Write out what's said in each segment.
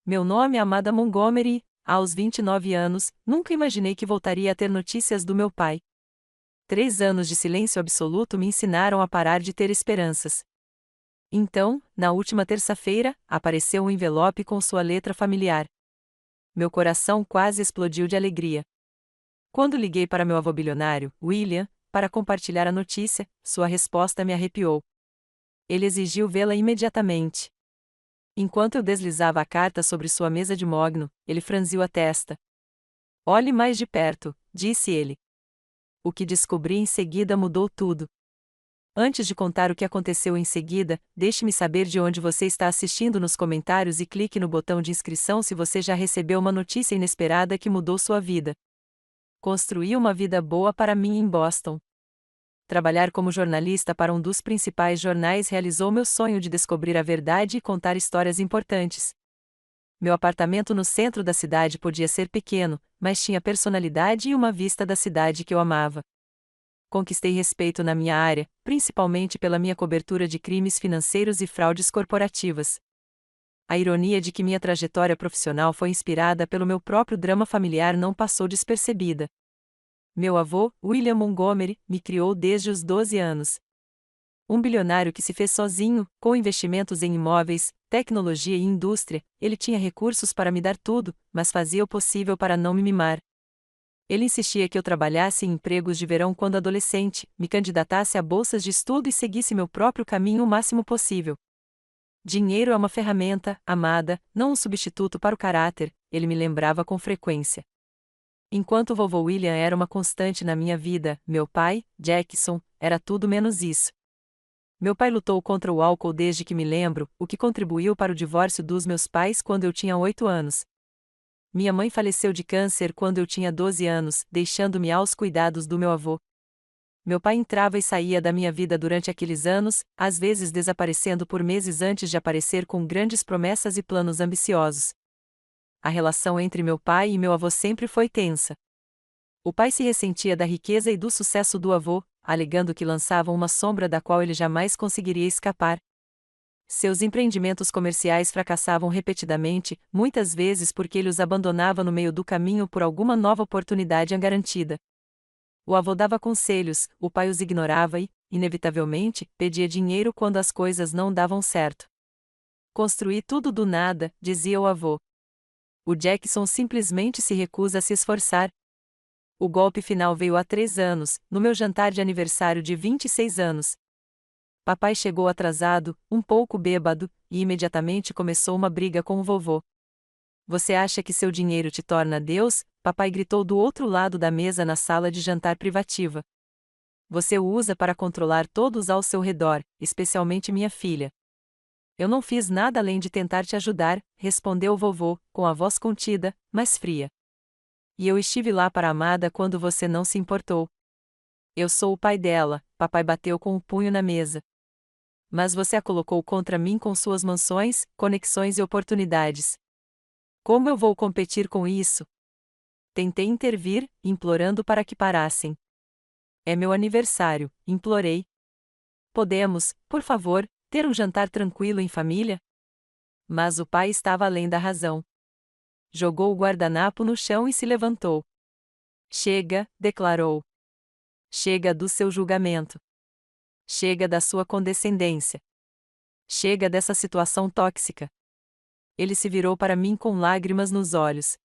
Meu nome é Amada Montgomery. Aos 29 anos, nunca imaginei que voltaria a ter notícias do meu pai. 3 anos de silêncio absoluto me ensinaram a parar de ter esperanças. Então, na última terça-feira, apareceu um envelope com sua letra familiar. Meu coração quase explodiu de alegria. Quando liguei para meu avô bilionário, William, para compartilhar a notícia, sua resposta me arrepiou. Ele exigiu vê-la imediatamente. Enquanto eu deslizava a carta sobre sua mesa de mogno, ele franziu a testa. Olhe mais de perto, disse ele. O que descobri em seguida mudou tudo. Antes de contar o que aconteceu em seguida, deixe-me saber de onde você está assistindo nos comentários e clique no botão de inscrição se você já recebeu uma notícia inesperada que mudou sua vida. Construí uma vida boa para mim em Boston. Trabalhar como jornalista para um dos principais jornais realizou meu sonho de descobrir a verdade e contar histórias importantes. Meu apartamento no centro da cidade podia ser pequeno, mas tinha personalidade e uma vista da cidade que eu amava. Conquistei respeito na minha área, principalmente pela minha cobertura de crimes financeiros e fraudes corporativas. A ironia de que minha trajetória profissional foi inspirada pelo meu próprio drama familiar não passou despercebida. Meu avô, William Montgomery, me criou desde os 12 anos. Um bilionário que se fez sozinho, com investimentos em imóveis, tecnologia e indústria, ele tinha recursos para me dar tudo, mas fazia o possível para não me mimar. Ele insistia que eu trabalhasse em empregos de verão quando adolescente, me candidatasse a bolsas de estudo e seguisse meu próprio caminho o máximo possível. Dinheiro é uma ferramenta, Amada, não um substituto para o caráter, ele me lembrava com frequência. Enquanto vovô William era uma constante na minha vida, meu pai, Jackson, era tudo menos isso. Meu pai lutou contra o álcool desde que me lembro, o que contribuiu para o divórcio dos meus pais quando eu tinha 8 anos. Minha mãe faleceu de câncer quando eu tinha 12 anos, deixando-me aos cuidados do meu avô. Meu pai entrava e saía da minha vida durante aqueles anos, às vezes desaparecendo por meses antes de aparecer com grandes promessas e planos ambiciosos. A relação entre meu pai e meu avô sempre foi tensa. O pai se ressentia da riqueza e do sucesso do avô, alegando que lançavam uma sombra da qual ele jamais conseguiria escapar. Seus empreendimentos comerciais fracassavam repetidamente, muitas vezes porque ele os abandonava no meio do caminho por alguma nova oportunidade garantida. O avô dava conselhos, o pai os ignorava e, inevitavelmente, pedia dinheiro quando as coisas não davam certo. Construí tudo do nada, dizia o avô. O Jackson simplesmente se recusa a se esforçar. O golpe final veio há 3 anos, no meu jantar de aniversário de 26 anos. Papai chegou atrasado, um pouco bêbado, e imediatamente começou uma briga com o vovô. Você acha que seu dinheiro te torna Deus? Papai gritou do outro lado da mesa na sala de jantar privativa. Você o usa para controlar todos ao seu redor, especialmente minha filha. Eu não fiz nada além de tentar te ajudar, respondeu o vovô, com a voz contida, mas fria. E eu estive lá para a Amada quando você não se importou. Eu sou o pai dela, papai bateu com o punho na mesa. Mas você a colocou contra mim com suas mansões, conexões e oportunidades. Como eu vou competir com isso? Tentei intervir, implorando para que parassem. É meu aniversário, implorei. Podemos, por favor, ter um jantar tranquilo em família? Mas o pai estava além da razão. Jogou o guardanapo no chão e se levantou. Chega, declarou. Chega do seu julgamento. Chega da sua condescendência. Chega dessa situação tóxica. Ele se virou para mim com lágrimas nos olhos.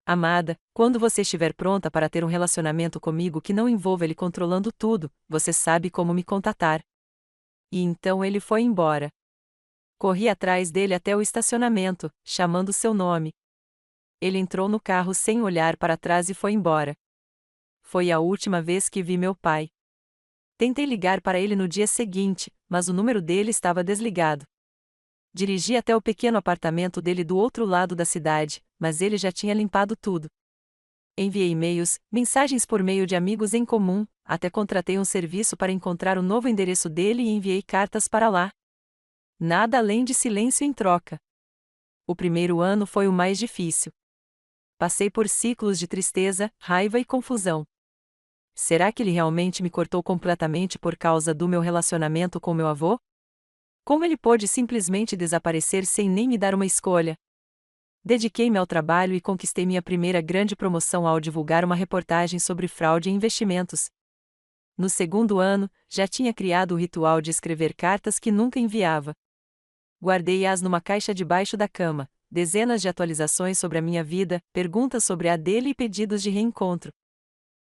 Amada, quando você estiver pronta para ter um relacionamento comigo que não envolva ele controlando tudo, você sabe como me contatar. E então ele foi embora. Corri atrás dele até o estacionamento, chamando seu nome. Ele entrou no carro sem olhar para trás e foi embora. Foi a última vez que vi meu pai. Tentei ligar para ele no dia seguinte, mas o número dele estava desligado. Dirigi até o pequeno apartamento dele do outro lado da cidade, mas ele já tinha limpado tudo. Enviei e-mails, mensagens por meio de amigos em comum, até contratei um serviço para encontrar o novo endereço dele e enviei cartas para lá. Nada além de silêncio em troca. O primeiro ano foi o mais difícil. Passei por ciclos de tristeza, raiva e confusão. Será que ele realmente me cortou completamente por causa do meu relacionamento com meu avô? Como ele pôde simplesmente desaparecer sem nem me dar uma escolha? Dediquei-me ao trabalho e conquistei minha primeira grande promoção ao divulgar uma reportagem sobre fraude em investimentos. No segundo ano, já tinha criado o ritual de escrever cartas que nunca enviava. Guardei-as numa caixa debaixo da cama, dezenas de atualizações sobre a minha vida, perguntas sobre a dele e pedidos de reencontro.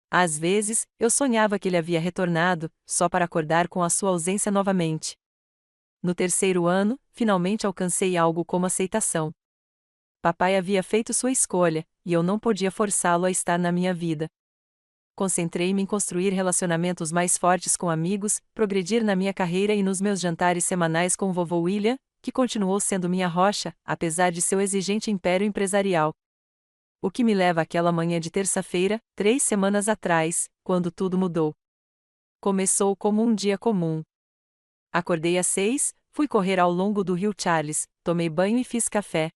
Às vezes, eu sonhava que ele havia retornado, só para acordar com a sua ausência novamente. No terceiro ano, finalmente alcancei algo como aceitação. Papai havia feito sua escolha, e eu não podia forçá-lo a estar na minha vida. Concentrei-me em construir relacionamentos mais fortes com amigos, progredir na minha carreira e nos meus jantares semanais com o vovô William, que continuou sendo minha rocha, apesar de seu exigente império empresarial. O que me leva àquela manhã de terça-feira, 3 semanas atrás, quando tudo mudou. Começou como um dia comum. Acordei às 6, fui correr ao longo do rio Charles, tomei banho e fiz café.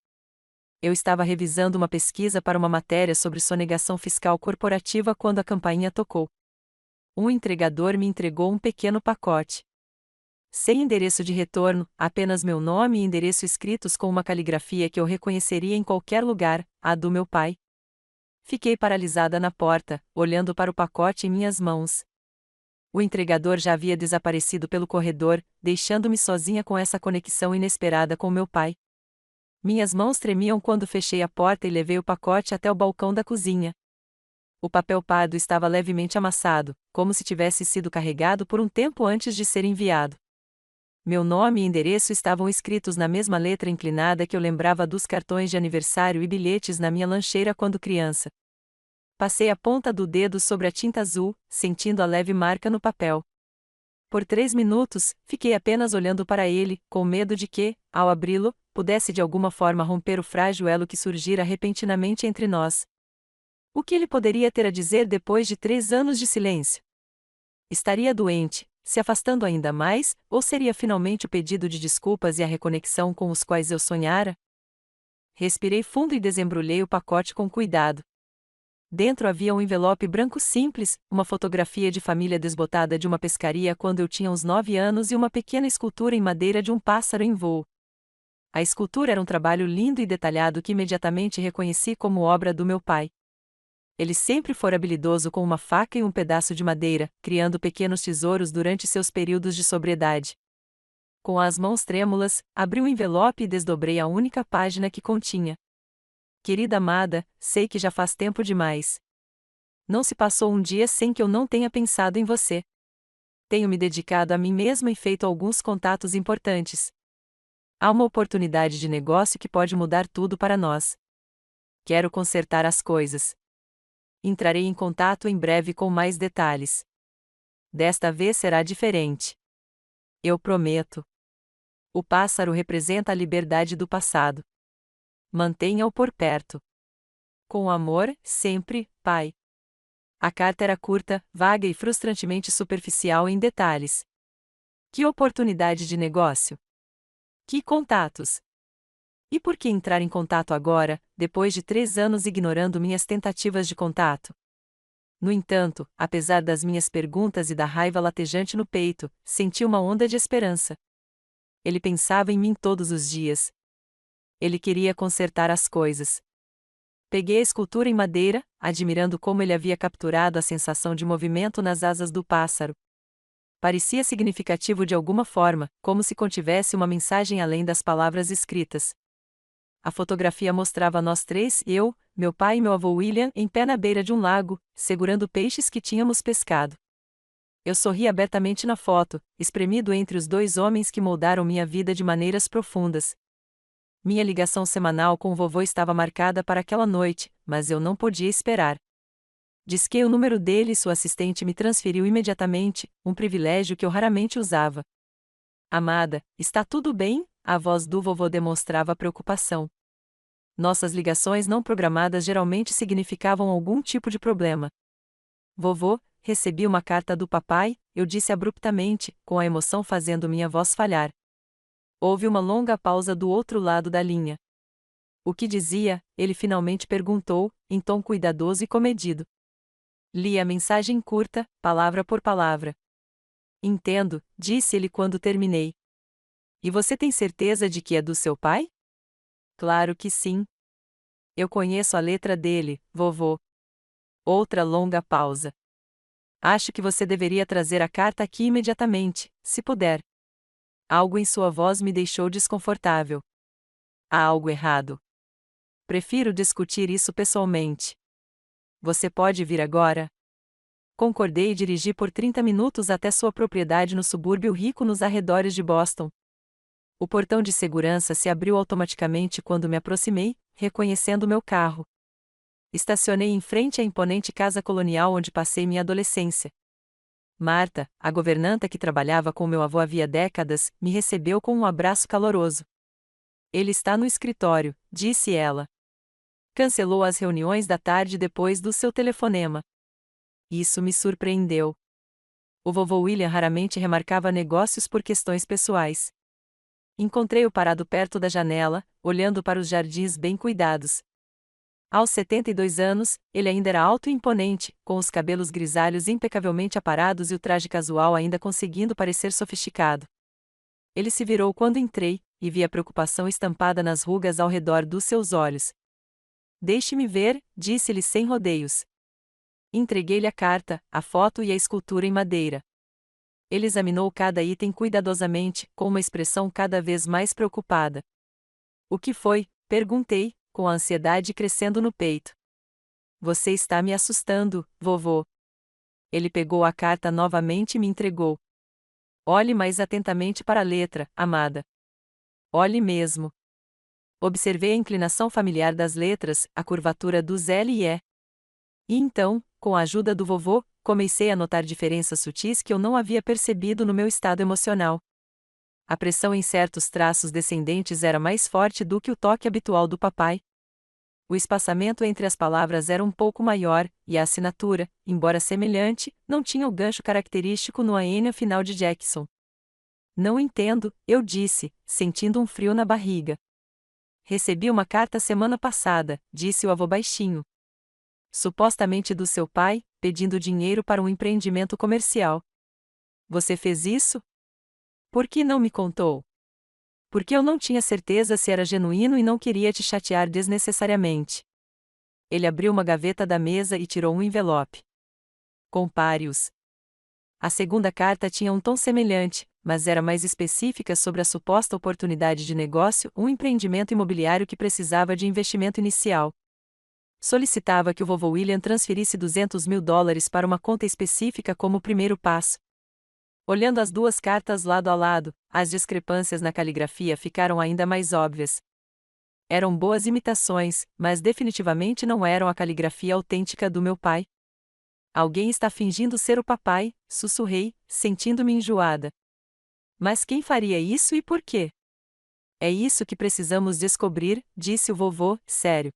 Eu estava revisando uma pesquisa para uma matéria sobre sonegação fiscal corporativa quando a campainha tocou. Um entregador me entregou um pequeno pacote. Sem endereço de retorno, apenas meu nome e endereço escritos com uma caligrafia que eu reconheceria em qualquer lugar, a do meu pai. Fiquei paralisada na porta, olhando para o pacote em minhas mãos. O entregador já havia desaparecido pelo corredor, deixando-me sozinha com essa conexão inesperada com meu pai. Minhas mãos tremiam quando fechei a porta e levei o pacote até o balcão da cozinha. O papel pardo estava levemente amassado, como se tivesse sido carregado por um tempo antes de ser enviado. Meu nome e endereço estavam escritos na mesma letra inclinada que eu lembrava dos cartões de aniversário e bilhetes na minha lancheira quando criança. Passei a ponta do dedo sobre a tinta azul, sentindo a leve marca no papel. Por 3 minutos, fiquei apenas olhando para ele, com medo de que, ao abri-lo, pudesse de alguma forma romper o frágil elo que surgira repentinamente entre nós. O que ele poderia ter a dizer depois de 3 anos de silêncio? Estaria doente, se afastando ainda mais, ou seria finalmente o pedido de desculpas e a reconexão com os quais eu sonhara? Respirei fundo e desembrulhei o pacote com cuidado. Dentro havia um envelope branco simples, uma fotografia de família desbotada de uma pescaria quando eu tinha uns 9 anos e uma pequena escultura em madeira de um pássaro em voo. A escultura era um trabalho lindo e detalhado que imediatamente reconheci como obra do meu pai. Ele sempre fora habilidoso com uma faca e um pedaço de madeira, criando pequenos tesouros durante seus períodos de sobriedade. Com as mãos trêmulas, abri o envelope e desdobrei a única página que continha. Querida amada, sei que já faz tempo demais. Não se passou um dia sem que eu não tenha pensado em você. Tenho me dedicado a mim mesma e feito alguns contatos importantes. Há uma oportunidade de negócio que pode mudar tudo para nós. Quero consertar as coisas. Entrarei em contato em breve com mais detalhes. Desta vez será diferente. Eu prometo. O pássaro representa a liberdade do passado. Mantenha-o por perto. Com amor, sempre, pai. A carta era curta, vaga e frustrantemente superficial em detalhes. Que oportunidade de negócio! Que contatos! E por que entrar em contato agora, depois de 3 anos ignorando minhas tentativas de contato? No entanto, apesar das minhas perguntas e da raiva latejante no peito, senti uma onda de esperança. Ele pensava em mim todos os dias. Ele queria consertar as coisas. Peguei a escultura em madeira, admirando como ele havia capturado a sensação de movimento nas asas do pássaro. Parecia significativo de alguma forma, como se contivesse uma mensagem além das palavras escritas. A fotografia mostrava nós três, eu, meu pai e meu avô William, em pé na beira de um lago, segurando peixes que tínhamos pescado. Eu sorri abertamente na foto, espremido entre os 2 homens que moldaram minha vida de maneiras profundas. Minha ligação semanal com o vovô estava marcada para aquela noite, mas eu não podia esperar. Disquei o número dele e sua assistente me transferiu imediatamente, um privilégio que eu raramente usava. Amada, está tudo bem? A voz do vovô demonstrava preocupação. Nossas ligações não programadas geralmente significavam algum tipo de problema. Vovô, recebi uma carta do papai, eu disse abruptamente, com a emoção fazendo minha voz falhar. Houve uma longa pausa do outro lado da linha. O que dizia? Ele finalmente perguntou, em tom cuidadoso e comedido. Li a mensagem curta, palavra por palavra. Entendo, disse ele quando terminei. E você tem certeza de que é do seu pai? Claro que sim. Eu conheço a letra dele, vovô. Outra longa pausa. Acho que você deveria trazer a carta aqui imediatamente, se puder. Algo em sua voz me deixou desconfortável. Há algo errado. Prefiro discutir isso pessoalmente. Você pode vir agora? Concordei e dirigi por 30 minutos até sua propriedade no subúrbio rico nos arredores de Boston. O portão de segurança se abriu automaticamente quando me aproximei, reconhecendo meu carro. Estacionei em frente à imponente casa colonial onde passei minha adolescência. Marta, a governanta que trabalhava com meu avô havia décadas, me recebeu com um abraço caloroso. Ele está no escritório, disse ela. Cancelou as reuniões da tarde depois do seu telefonema. Isso me surpreendeu. O vovô William raramente remarcava negócios por questões pessoais. Encontrei-o parado perto da janela, olhando para os jardins bem cuidados. Aos 72 anos, ele ainda era alto e imponente, com os cabelos grisalhos impecavelmente aparados e o traje casual ainda conseguindo parecer sofisticado. Ele se virou quando entrei, e vi a preocupação estampada nas rugas ao redor dos seus olhos. Deixe-me ver, disse-lhe sem rodeios. Entreguei-lhe a carta, a foto e a escultura em madeira. Ele examinou cada item cuidadosamente, com uma expressão cada vez mais preocupada. O que foi? Perguntei, com a ansiedade crescendo no peito. Você está me assustando, vovô. Ele pegou a carta novamente e me entregou. Olhe mais atentamente para a letra, amada. Olhe mesmo. Observei a inclinação familiar das letras, a curvatura dos L e E. E então, com a ajuda do vovô, comecei a notar diferenças sutis que eu não havia percebido no meu estado emocional. A pressão em certos traços descendentes era mais forte do que o toque habitual do papai. O espaçamento entre as palavras era um pouco maior, e a assinatura, embora semelhante, não tinha o gancho característico no AN final de Jackson. Não entendo, eu disse, sentindo um frio na barriga. Recebi uma carta semana passada, disse o avô baixinho. Supostamente do seu pai, pedindo dinheiro para um empreendimento comercial. Você fez isso? Por que não me contou? Porque eu não tinha certeza se era genuíno e não queria te chatear desnecessariamente. Ele abriu uma gaveta da mesa e tirou um envelope. Compare-os. A segunda carta tinha um tom semelhante, mas era mais específica sobre a suposta oportunidade de negócio, um empreendimento imobiliário que precisava de investimento inicial. Solicitava que o vovô William transferisse $200.000 para uma conta específica como primeiro passo. Olhando as duas cartas lado a lado, as discrepâncias na caligrafia ficaram ainda mais óbvias. Eram boas imitações, mas definitivamente não eram a caligrafia autêntica do meu pai. Alguém está fingindo ser o papai, sussurrei, sentindo-me enjoada. Mas quem faria isso e por quê? É isso que precisamos descobrir, disse o vovô, sério.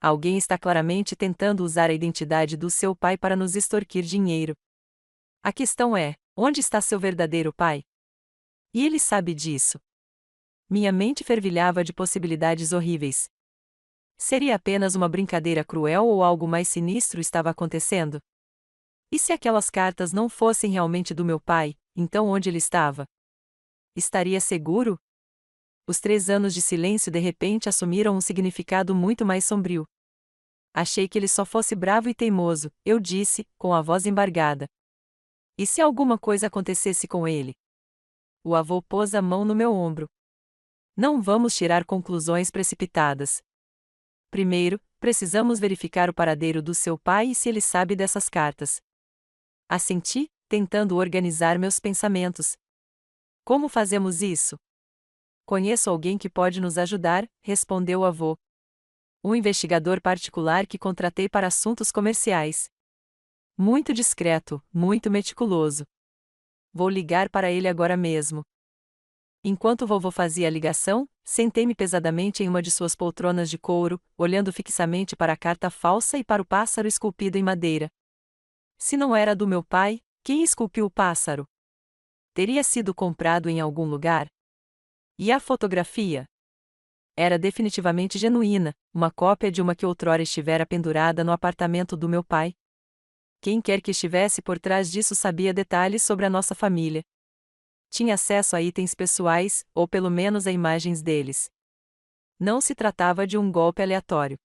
Alguém está claramente tentando usar a identidade do seu pai para nos extorquir dinheiro. A questão é, onde está seu verdadeiro pai? E ele sabe disso. Minha mente fervilhava de possibilidades horríveis. Seria apenas uma brincadeira cruel ou algo mais sinistro estava acontecendo? E se aquelas cartas não fossem realmente do meu pai, então onde ele estava? Estaria seguro? Os 3 anos de silêncio de repente assumiram um significado muito mais sombrio. Achei que ele só fosse bravo e teimoso, eu disse, com a voz embargada. E se alguma coisa acontecesse com ele? O avô pôs a mão no meu ombro. Não vamos tirar conclusões precipitadas. Primeiro, precisamos verificar o paradeiro do seu pai e se ele sabe dessas cartas. Assenti, tentando organizar meus pensamentos. Como fazemos isso? Conheço alguém que pode nos ajudar, respondeu o avô. Um investigador particular que contratei para assuntos comerciais. Muito discreto, muito meticuloso. Vou ligar para ele agora mesmo. Enquanto o vovô fazia a ligação, sentei-me pesadamente em uma de suas poltronas de couro, olhando fixamente para a carta falsa e para o pássaro esculpido em madeira. Se não era do meu pai, quem esculpiu o pássaro? Teria sido comprado em algum lugar? E a fotografia? Era definitivamente genuína, uma cópia de uma que outrora estivera pendurada no apartamento do meu pai. Quem quer que estivesse por trás disso sabia detalhes sobre a nossa família. Tinha acesso a itens pessoais, ou pelo menos a imagens deles. Não se tratava de um golpe aleatório.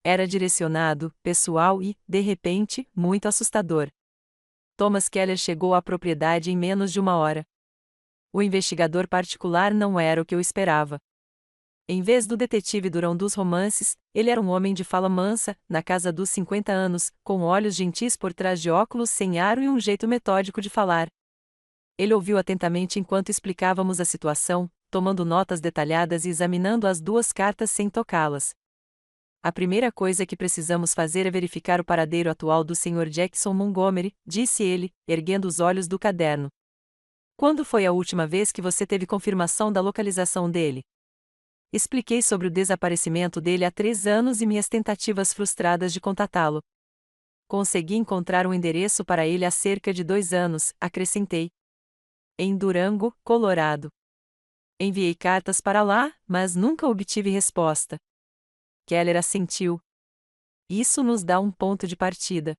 Era direcionado, pessoal e, de repente, muito assustador. Thomas Keller chegou à propriedade em menos de uma hora. O investigador particular não era o que eu esperava. Em vez do detetive durão dos romances, ele era um homem de fala mansa, na casa dos 50 anos, com olhos gentis por trás de óculos sem aro e um jeito metódico de falar. Ele ouviu atentamente enquanto explicávamos a situação, tomando notas detalhadas e examinando as duas cartas sem tocá-las. A primeira coisa que precisamos fazer é verificar o paradeiro atual do Sr. Jackson Montgomery, disse ele, erguendo os olhos do caderno. Quando foi a última vez que você teve confirmação da localização dele? Expliquei sobre o desaparecimento dele há 3 anos e minhas tentativas frustradas de contatá-lo. Consegui encontrar um endereço para ele há cerca de 2 anos, acrescentei. Em Durango, Colorado. Enviei cartas para lá, mas nunca obtive resposta. Keller assentiu. Isso nos dá um ponto de partida.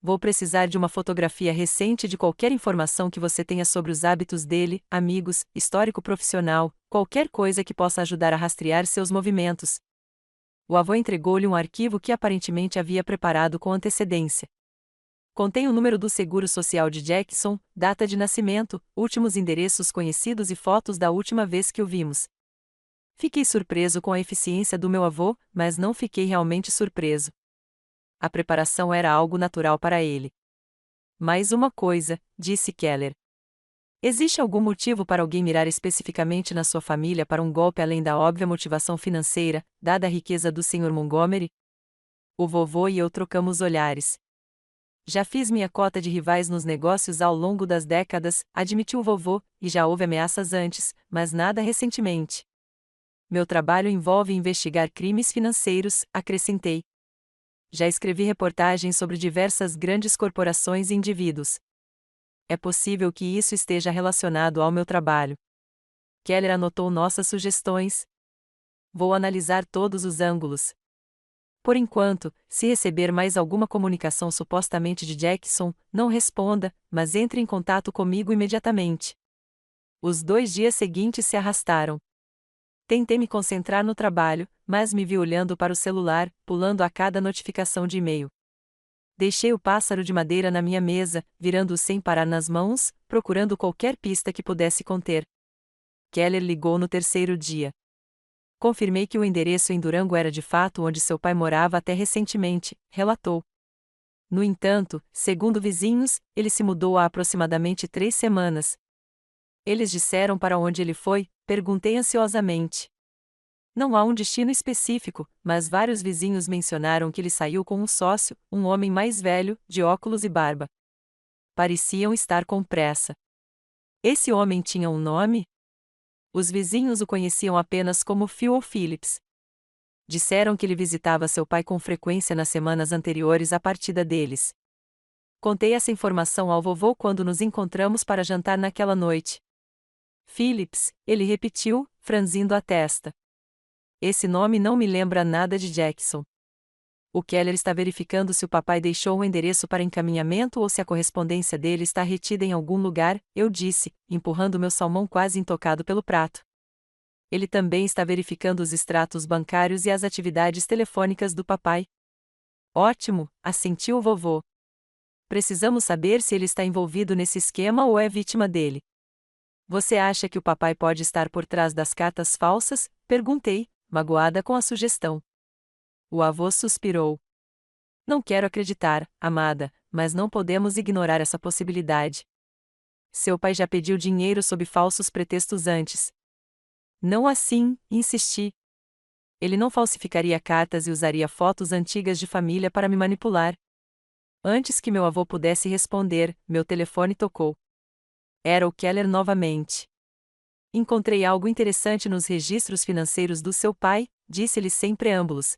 Vou precisar de uma fotografia recente de qualquer informação que você tenha sobre os hábitos dele, amigos, histórico profissional, qualquer coisa que possa ajudar a rastrear seus movimentos. O avô entregou-lhe um arquivo que aparentemente havia preparado com antecedência. Contém o número do seguro social de Jackson, data de nascimento, últimos endereços conhecidos e fotos da última vez que o vimos. Fiquei surpreso com a eficiência do meu avô, mas não fiquei realmente surpreso. A preparação era algo natural para ele. Mais uma coisa, disse Keller. Existe algum motivo para alguém mirar especificamente na sua família para um golpe além da óbvia motivação financeira, dada a riqueza do Sr. Montgomery? O vovô e eu trocamos olhares. Já fiz minha cota de rivais nos negócios ao longo das décadas, admitiu o vovô, e já houve ameaças antes, mas nada recentemente. Meu trabalho envolve investigar crimes financeiros, acrescentei. Já escrevi reportagens sobre diversas grandes corporações e indivíduos. É possível que isso esteja relacionado ao meu trabalho. Keller anotou nossas sugestões. Vou analisar todos os ângulos. Por enquanto, se receber mais alguma comunicação supostamente de Jackson, não responda, mas entre em contato comigo imediatamente. Os 2 dias seguintes se arrastaram. Tentei me concentrar no trabalho, mas me vi olhando para o celular, pulando a cada notificação de e-mail. Deixei o pássaro de madeira na minha mesa, virando-o sem parar nas mãos, procurando qualquer pista que pudesse conter. Keller ligou no 3º dia. Confirmei que o endereço em Durango era de fato onde seu pai morava até recentemente, relatou. No entanto, segundo vizinhos, ele se mudou há aproximadamente 3 semanas. Eles disseram para onde ele foi? Perguntei ansiosamente. Não há um destino específico, mas vários vizinhos mencionaram que ele saiu com um sócio, um homem mais velho, de óculos e barba. Pareciam estar com pressa. Esse homem tinha um nome? Os vizinhos o conheciam apenas como Phil ou Phillips. Disseram que ele visitava seu pai com frequência nas semanas anteriores à partida deles. Contei essa informação ao vovô quando nos encontramos para jantar naquela noite. Phillips, ele repetiu, franzindo a testa. Esse nome não me lembra nada de Jackson. O Keller está verificando se o papai deixou um endereço para encaminhamento ou se a correspondência dele está retida em algum lugar, eu disse, empurrando meu salmão quase intocado pelo prato. Ele também está verificando os extratos bancários e as atividades telefônicas do papai. Ótimo, assentiu o vovô. Precisamos saber se ele está envolvido nesse esquema ou é vítima dele. Você acha que o papai pode estar por trás das cartas falsas? Perguntei, magoada com a sugestão. O avô suspirou. Não quero acreditar, amada, mas não podemos ignorar essa possibilidade. Seu pai já pediu dinheiro sob falsos pretextos antes. Não assim, insisti. Ele não falsificaria cartas e usaria fotos antigas de família para me manipular. Antes que meu avô pudesse responder, meu telefone tocou. Era o Keller novamente. Encontrei algo interessante nos registros financeiros do seu pai, disse-lhe sem preâmbulos.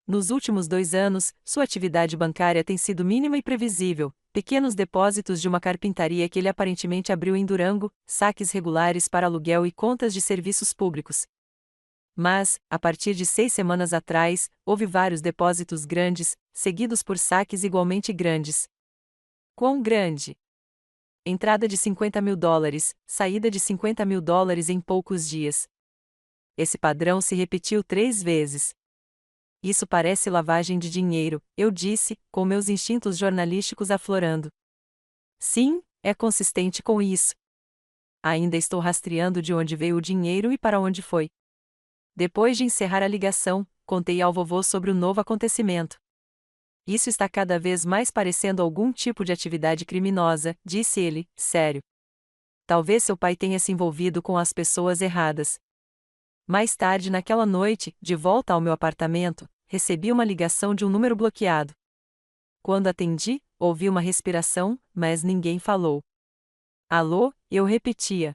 Nos últimos 2 anos, sua atividade bancária tem sido mínima e previsível, pequenos depósitos de uma carpintaria que ele aparentemente abriu em Durango, saques regulares para aluguel e contas de serviços públicos. Mas, a partir de 6 semanas atrás, houve vários depósitos grandes, seguidos por saques igualmente grandes. Quão grande? Entrada de $50.000, saída de $50.000 em poucos dias. Esse padrão se repetiu 3 vezes. Isso parece lavagem de dinheiro, eu disse, com meus instintos jornalísticos aflorando. Sim, é consistente com isso. Ainda estou rastreando de onde veio o dinheiro e para onde foi. Depois de encerrar a ligação, contei ao vovô sobre o novo acontecimento. Isso está cada vez mais parecendo algum tipo de atividade criminosa, disse ele, sério. Talvez seu pai tenha se envolvido com as pessoas erradas. Mais tarde naquela noite, de volta ao meu apartamento, recebi uma ligação de um número bloqueado. Quando atendi, ouvi uma respiração, mas ninguém falou. Alô, eu repetia.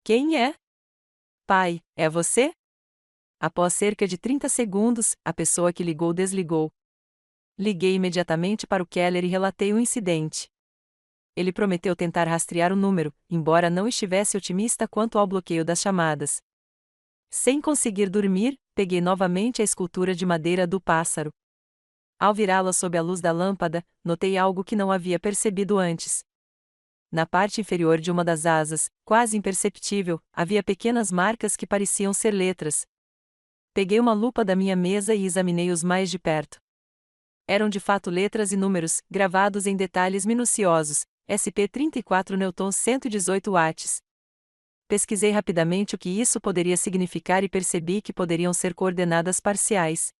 Quem é? Pai, é você? Após cerca de 30 segundos, a pessoa que ligou desligou. Liguei imediatamente para o Keller e relatei o incidente. Ele prometeu tentar rastrear o número, embora não estivesse otimista quanto ao bloqueio das chamadas. Sem conseguir dormir, peguei novamente a escultura de madeira do pássaro. Ao virá-la sob a luz da lâmpada, notei algo que não havia percebido antes. Na parte inferior de uma das asas, quase imperceptível, havia pequenas marcas que pareciam ser letras. Peguei uma lupa da minha mesa e examinei-os mais de perto. Eram de fato letras e números, gravados em detalhes minuciosos, SP34 newtons 118 watts. Pesquisei rapidamente o que isso poderia significar e percebi que poderiam ser coordenadas parciais.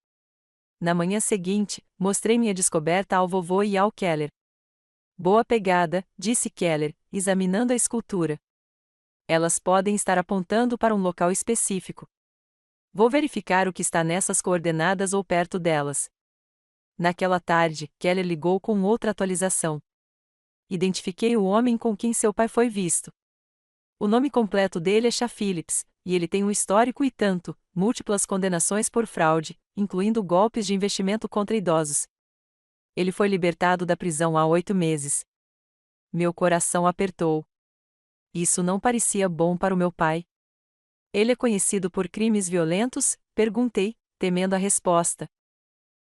Na manhã seguinte, mostrei minha descoberta ao vovô e ao Keller. Boa pegada, disse Keller, examinando a escultura. Elas podem estar apontando para um local específico. Vou verificar o que está nessas coordenadas ou perto delas. Naquela tarde, Keller ligou com outra atualização. Identifiquei o homem com quem seu pai foi visto. O nome completo dele é Shah Phillips, e ele tem um histórico e tanto, múltiplas condenações por fraude, incluindo golpes de investimento contra idosos. Ele foi libertado da prisão há 8 meses. Meu coração apertou. Isso não parecia bom para o meu pai. Ele é conhecido por crimes violentos? Perguntei, temendo a resposta.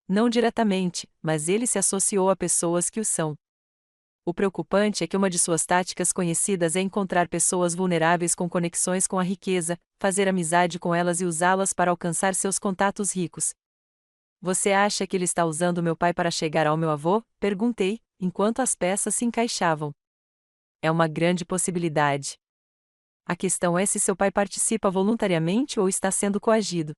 Não diretamente, mas ele se associou a pessoas que o são. O preocupante é que uma de suas táticas conhecidas é encontrar pessoas vulneráveis com conexões com a riqueza, fazer amizade com elas e usá-las para alcançar seus contatos ricos. Você acha que ele está usando meu pai para chegar ao meu avô? Perguntei, enquanto as peças se encaixavam. É uma grande possibilidade. A questão é se seu pai participa voluntariamente ou está sendo coagido.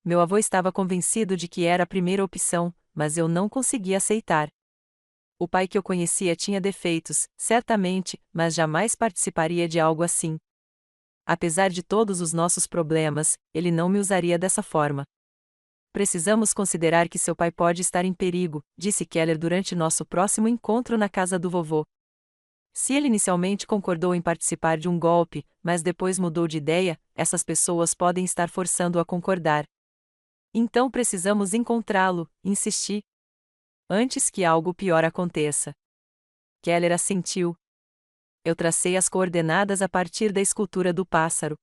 Meu avô estava convencido de que era a primeira opção, mas eu não conseguia aceitar. O pai que eu conhecia tinha defeitos, certamente, mas jamais participaria de algo assim. Apesar de todos os nossos problemas, ele não me usaria dessa forma. Precisamos considerar que seu pai pode estar em perigo, disse Keller durante nosso próximo encontro na casa do vovô. Se ele inicialmente concordou em participar de um golpe, mas depois mudou de ideia, essas pessoas podem estar forçando-o a concordar. Então precisamos encontrá-lo, insisti. Antes que algo pior aconteça. Keller assentiu. Eu tracei as coordenadas a partir da escultura do pássaro.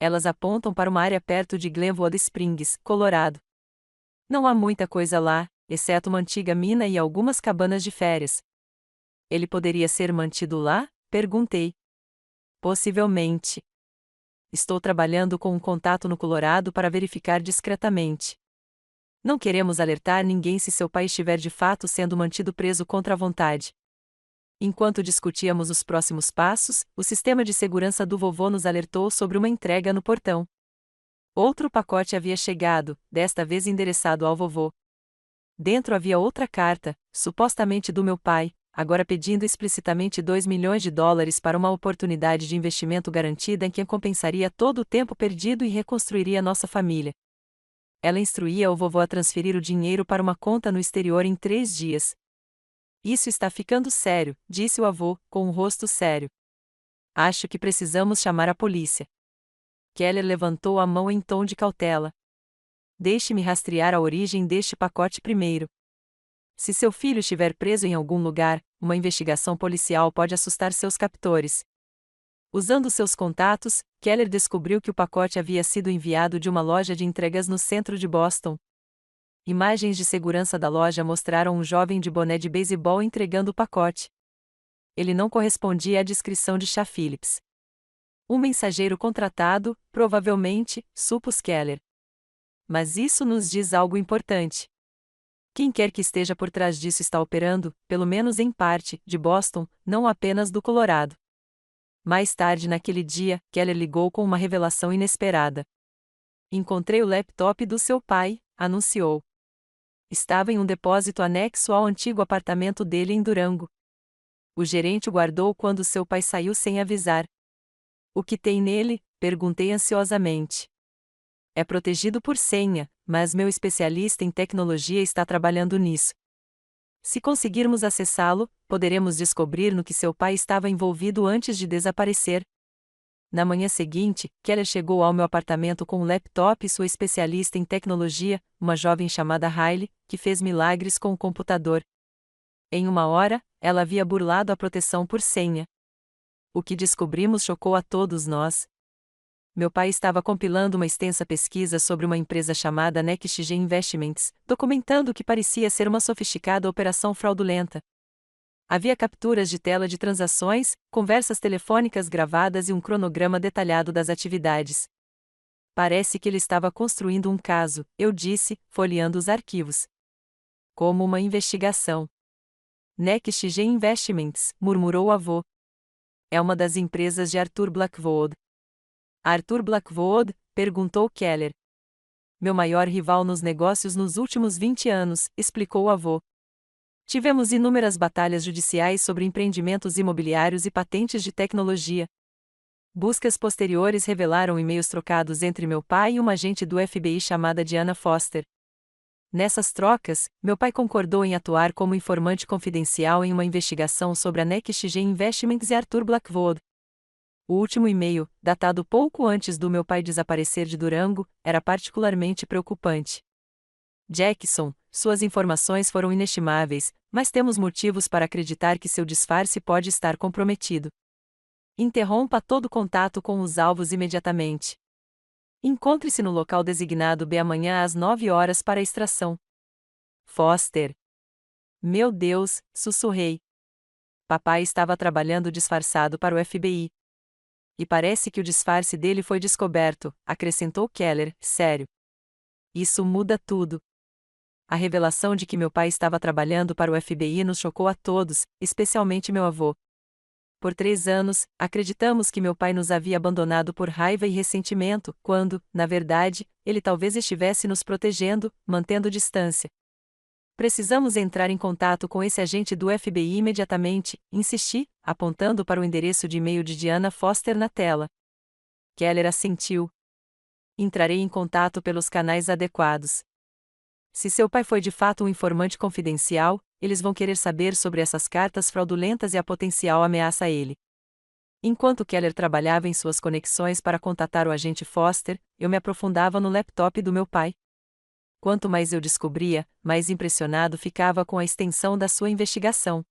Elas apontam para uma área perto de Glenwood Springs, Colorado. Não há muita coisa lá, exceto uma antiga mina e algumas cabanas de férias. Ele poderia ser mantido lá? Perguntei. Possivelmente. Estou trabalhando com um contato no Colorado para verificar discretamente. Não queremos alertar ninguém se seu pai estiver de fato sendo mantido preso contra a vontade. Enquanto discutíamos os próximos passos, o sistema de segurança do vovô nos alertou sobre uma entrega no portão. Outro pacote havia chegado, desta vez endereçado ao vovô. Dentro havia outra carta, supostamente do meu pai, agora pedindo explicitamente $2 milhões para uma oportunidade de investimento garantida em que compensaria todo o tempo perdido e reconstruiria nossa família. Ela instruía o vovô a transferir o dinheiro para uma conta no exterior em 3 dias. Isso está ficando sério, disse o avô, com um rosto sério. Acho que precisamos chamar a polícia. Keller levantou a mão em tom de cautela. Deixe-me rastrear a origem deste pacote primeiro. Se seu filho estiver preso em algum lugar, uma investigação policial pode assustar seus captores. Usando seus contatos, Keller descobriu que o pacote havia sido enviado de uma loja de entregas no centro de Boston. Imagens de segurança da loja mostraram um jovem de boné de beisebol entregando o pacote. Ele não correspondia à descrição de Shah Phillips. Um mensageiro contratado, provavelmente, supôs Keller. Mas isso nos diz algo importante. Quem quer que esteja por trás disso está operando, pelo menos em parte, de Boston, não apenas do Colorado. Mais tarde naquele dia, Keller ligou com uma revelação inesperada. Encontrei o laptop do seu pai, anunciou. Estava em um depósito anexo ao antigo apartamento dele em Durango. O gerente o guardou quando seu pai saiu sem avisar. O que tem nele? Perguntei ansiosamente. É protegido por senha, mas meu especialista em tecnologia está trabalhando nisso. Se conseguirmos acessá-lo, poderemos descobrir no que seu pai estava envolvido antes de desaparecer. Na manhã seguinte, Keller chegou ao meu apartamento com um laptop e sua especialista em tecnologia, uma jovem chamada Riley, que fez milagres com o computador. Em 1 hora, ela havia burlado a proteção por senha. O que descobrimos chocou a todos nós. Meu pai estava compilando uma extensa pesquisa sobre uma empresa chamada NextGen Investments, documentando o que parecia ser uma sofisticada operação fraudulenta. Havia capturas de tela de transações, conversas telefônicas gravadas e um cronograma detalhado das atividades. Parece que ele estava construindo um caso, eu disse, folheando os arquivos. Como uma investigação. NextGen Investments, murmurou o avô. É uma das empresas de Arthur Blackwood. Arthur Blackwood? Perguntou Keller. Meu maior rival nos negócios nos últimos 20 anos, explicou o avô. Tivemos inúmeras batalhas judiciais sobre empreendimentos imobiliários e patentes de tecnologia. Buscas posteriores revelaram e-mails trocados entre meu pai e uma agente do FBI chamada Diana Foster. Nessas trocas, meu pai concordou em atuar como informante confidencial em uma investigação sobre a NextGen Investments e Arthur Blackwood. O último e-mail, datado pouco antes do meu pai desaparecer de Durango, era particularmente preocupante. Jackson, suas informações foram inestimáveis, mas temos motivos para acreditar que seu disfarce pode estar comprometido. Interrompa todo contato com os alvos imediatamente. Encontre-se no local designado B amanhã às 9 horas para a extração. Foster. Meu Deus, sussurrei. Papai estava trabalhando disfarçado para o FBI. E parece que o disfarce dele foi descoberto, acrescentou Keller, sério. Isso muda tudo. A revelação de que meu pai estava trabalhando para o FBI nos chocou a todos, especialmente meu avô. Por 3 anos, acreditamos que meu pai nos havia abandonado por raiva e ressentimento, quando, na verdade, ele talvez estivesse nos protegendo, mantendo distância. Precisamos entrar em contato com esse agente do FBI imediatamente, insisti, apontando para o endereço de e-mail de Diana Foster na tela. Keller assentiu. Entrarei em contato pelos canais adequados. Se seu pai foi de fato um informante confidencial, eles vão querer saber sobre essas cartas fraudulentas e a potencial ameaça a ele. Enquanto Keller trabalhava em suas conexões para contatar o agente Foster, eu me aprofundava no laptop do meu pai. Quanto mais eu descobria, mais impressionado ficava com a extensão da sua investigação.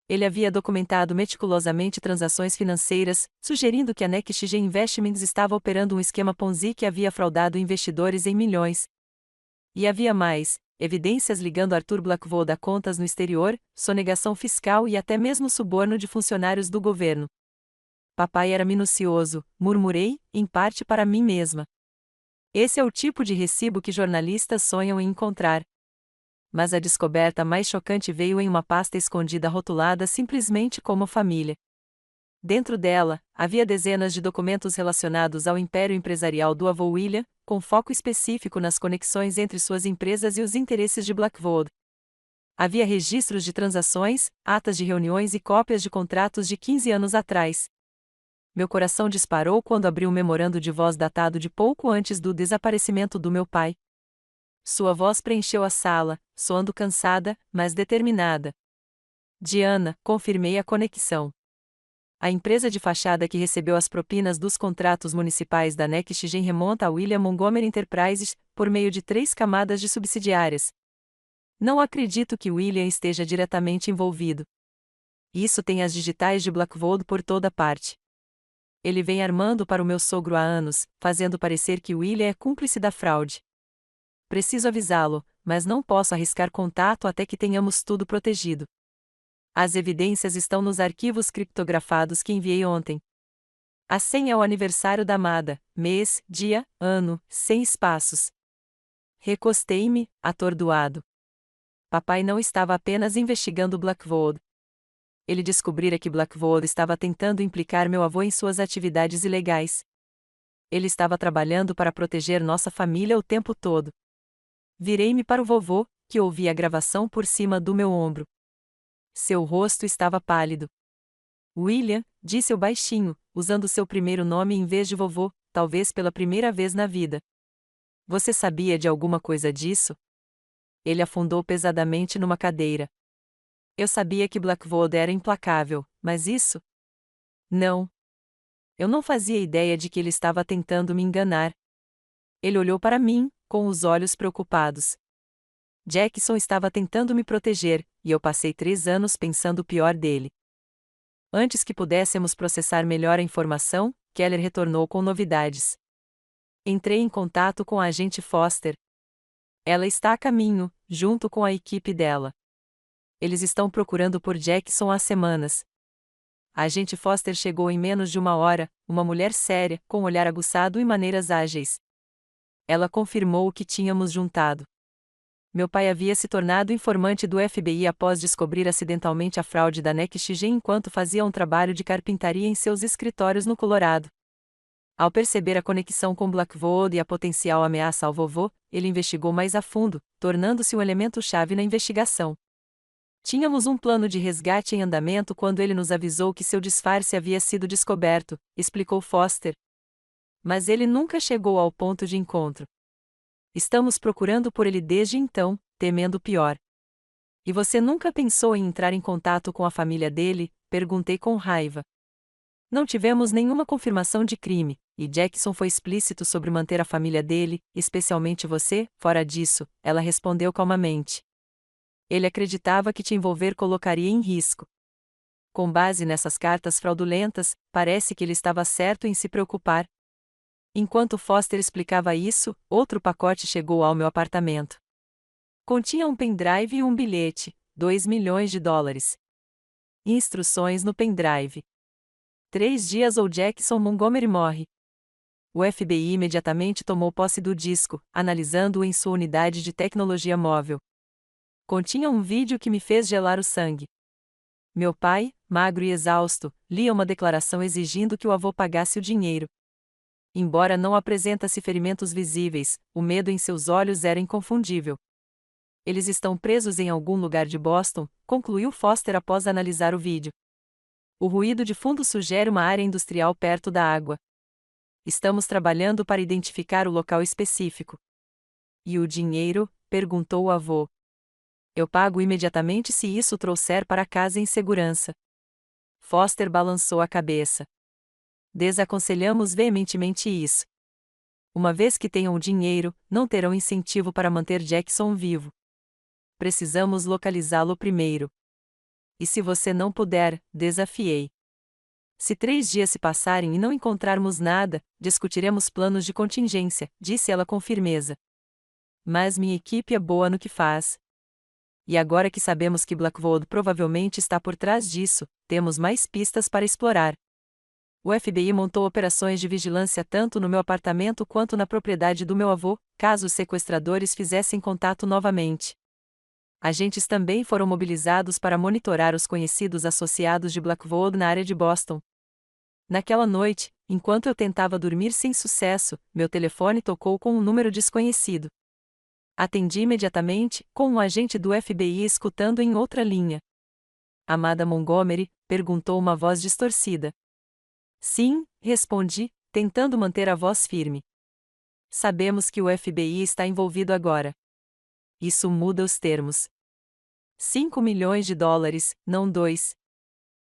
Ele havia documentado meticulosamente transações financeiras, sugerindo que a NextGen Investments estava operando um esquema Ponzi que havia fraudado investidores em milhões. E havia mais, evidências ligando Arthur Blackwood a contas no exterior, sonegação fiscal e até mesmo suborno de funcionários do governo. Papai era minucioso, murmurei, em parte para mim mesma. Esse é o tipo de recibo que jornalistas sonham em encontrar. Mas a descoberta mais chocante veio em uma pasta escondida rotulada simplesmente como família. Dentro dela, havia dezenas de documentos relacionados ao império empresarial do avô William, com foco específico nas conexões entre suas empresas e os interesses de Blackwood. Havia registros de transações, atas de reuniões e cópias de contratos de 15 anos atrás. Meu coração disparou quando abri um memorando de voz datado de pouco antes do desaparecimento do meu pai. Sua voz preencheu a sala, soando cansada, mas determinada. Diana, confirmei a conexão. A empresa de fachada que recebeu as propinas dos contratos municipais da NextGen remonta a William Montgomery Enterprises, por meio de 3 camadas de subsidiárias. Não acredito que William esteja diretamente envolvido. Isso tem as digitais de Blackwood por toda parte. Ele vem armando para o meu sogro há anos, fazendo parecer que William é cúmplice da fraude. Preciso avisá-lo, mas não posso arriscar contato até que tenhamos tudo protegido. As evidências estão nos arquivos criptografados que enviei ontem. A senha é o aniversário da amada, mês, dia, ano, sem espaços. Recostei-me, atordoado. Papai não estava apenas investigando Blackwood. Ele descobrira que Blackwood estava tentando implicar meu avô em suas atividades ilegais. Ele estava trabalhando para proteger nossa família o tempo todo. Virei-me para o vovô, que ouvia a gravação por cima do meu ombro. Seu rosto estava pálido. William, disse eu baixinho, usando seu primeiro nome em vez de vovô, talvez pela primeira vez na vida. Você sabia de alguma coisa disso? Ele afundou pesadamente numa cadeira. Eu sabia que Blackwood era implacável, mas isso? Não. Eu não fazia ideia de que ele estava tentando me enganar. Ele olhou para mim, com os olhos preocupados. Jackson estava tentando me proteger, e eu passei 3 anos pensando o pior dele. Antes que pudéssemos processar melhor a informação, Keller retornou com novidades. Entrei em contato com a agente Foster. Ela está a caminho, junto com a equipe dela. Eles estão procurando por Jackson há semanas. A agente Foster chegou em menos de 1 hora, uma mulher séria, com olhar aguçado e maneiras ágeis. Ela confirmou o que tínhamos juntado. Meu pai havia se tornado informante do FBI após descobrir acidentalmente a fraude da NextGen enquanto fazia um trabalho de carpintaria em seus escritórios no Colorado. Ao perceber a conexão com Blackwood e a potencial ameaça ao vovô, ele investigou mais a fundo, tornando-se um elemento-chave na investigação. Tínhamos um plano de resgate em andamento quando ele nos avisou que seu disfarce havia sido descoberto, explicou Foster. Mas ele nunca chegou ao ponto de encontro. Estamos procurando por ele desde então, temendo o pior. E você nunca pensou em entrar em contato com a família dele? Perguntei com raiva. Não tivemos nenhuma confirmação de crime, e Jackson foi explícito sobre manter a família dele, especialmente você, fora disso, ela respondeu calmamente. Ele acreditava que te envolver colocaria em risco. Com base nessas cartas fraudulentas, parece que ele estava certo em se preocupar. Enquanto Foster explicava isso, outro pacote chegou ao meu apartamento. Continha um pendrive e um bilhete, $2 milhões. Instruções no pendrive. 3 dias ou Jackson Montgomery morre. O FBI imediatamente tomou posse do disco, analisando-o em sua unidade de tecnologia móvel. Continha um vídeo que me fez gelar o sangue. Meu pai, magro e exausto, lia uma declaração exigindo que o avô pagasse o dinheiro. Embora não apresentasse ferimentos visíveis, o medo em seus olhos era inconfundível. Eles estão presos em algum lugar de Boston, concluiu Foster após analisar o vídeo. O ruído de fundo sugere uma área industrial perto da água. Estamos trabalhando para identificar o local específico. E o dinheiro? Perguntou o avô. Eu pago imediatamente se isso trouxer para casa em segurança. Foster balançou a cabeça. Desaconselhamos veementemente isso. Uma vez que tenham o dinheiro, não terão incentivo para manter Jackson vivo. Precisamos localizá-lo primeiro. E se você não puder, desafiei. Se 3 dias se passarem e não encontrarmos nada, discutiremos planos de contingência, disse ela com firmeza. Mas minha equipe é boa no que faz. E agora que sabemos que Blackwood provavelmente está por trás disso, temos mais pistas para explorar. O FBI montou operações de vigilância tanto no meu apartamento quanto na propriedade do meu avô, caso os sequestradores fizessem contato novamente. Agentes também foram mobilizados para monitorar os conhecidos associados de Blackwood na área de Boston. Naquela noite, enquanto eu tentava dormir sem sucesso, meu telefone tocou com um número desconhecido. Atendi imediatamente, com um agente do FBI escutando em outra linha. Amada Montgomery? Perguntou uma voz distorcida. Sim, respondi, tentando manter a voz firme. Sabemos que o FBI está envolvido agora. Isso muda os termos. $5 milhões, não 2.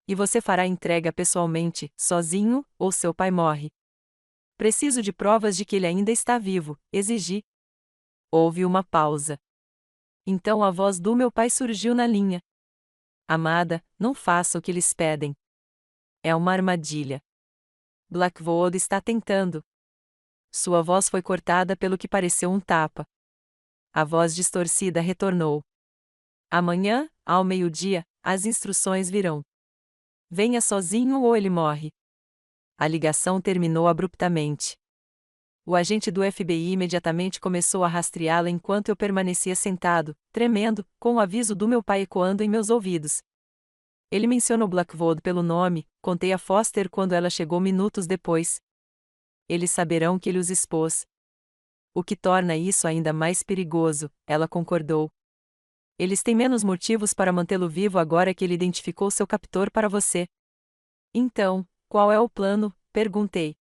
E você fará a entrega pessoalmente, sozinho, ou seu pai morre? Preciso de provas de que ele ainda está vivo, exigi. Houve uma pausa. Então a voz do meu pai surgiu na linha. Amada, não faça o que eles pedem. É uma armadilha. Blackwood está tentando. Sua voz foi cortada pelo que pareceu um tapa. A voz distorcida retornou. Amanhã, ao meio-dia, as instruções virão. Venha sozinho ou ele morre. A ligação terminou abruptamente. O agente do FBI imediatamente começou a rastreá-la enquanto eu permanecia sentado, tremendo, com o aviso do meu pai ecoando em meus ouvidos. Ele mencionou Blackwood pelo nome, contei a Foster quando ela chegou minutos depois. Eles saberão que ele os expôs. O que torna isso ainda mais perigoso, ela concordou. Eles têm menos motivos para mantê-lo vivo agora que ele identificou seu captor para você. Então, qual é o plano? Perguntei.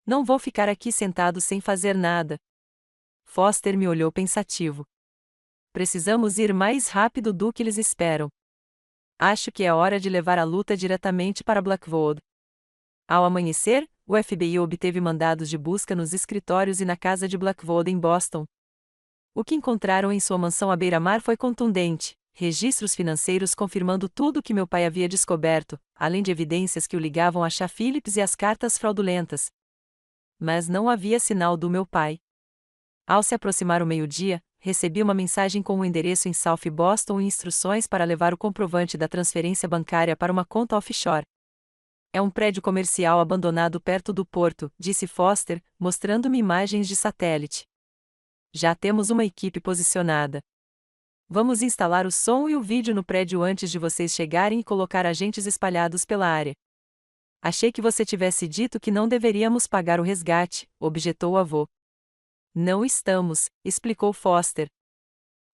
Não vou ficar aqui sentado sem fazer nada. Foster me olhou pensativo. Precisamos ir mais rápido do que eles esperam. Acho que é hora de levar a luta diretamente para Blackwood. Ao amanhecer, o FBI obteve mandados de busca nos escritórios e na casa de Blackwood em Boston. O que encontraram em sua mansão à beira-mar foi contundente, registros financeiros confirmando tudo o que meu pai havia descoberto, além de evidências que o ligavam a Chá Phillips e as cartas fraudulentas. Mas não havia sinal do meu pai. Ao se aproximar o meio-dia, recebi uma mensagem com o endereço em South Boston e instruções para levar o comprovante da transferência bancária para uma conta offshore. É um prédio comercial abandonado perto do porto, disse Foster, mostrando-me imagens de satélite. Já temos uma equipe posicionada. Vamos instalar o som e o vídeo no prédio antes de vocês chegarem e colocar agentes espalhados pela área. Achei que você tivesse dito que não deveríamos pagar o resgate, objetou o avô. Não estamos, explicou Foster.